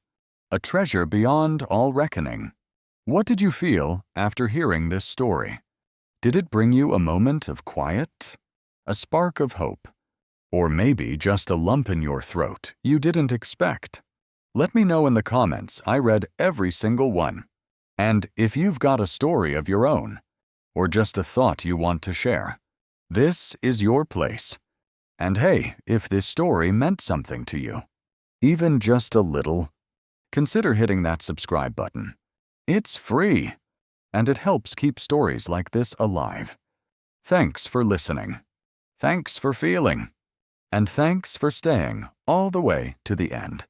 a treasure beyond all reckoning. What did you feel after hearing this story? Did it bring you a moment of quiet, a spark of hope, or maybe just a lump in your throat you didn't expect? Let me know in the comments. I read every single one. And if you've got a story of your own, or just a thought you want to share, this is your place. And hey, if this story meant something to you, even just a little, consider hitting that subscribe button. It's free, and it helps keep stories like this alive. Thanks for listening. Thanks for feeling. And thanks for staying all the way to the end.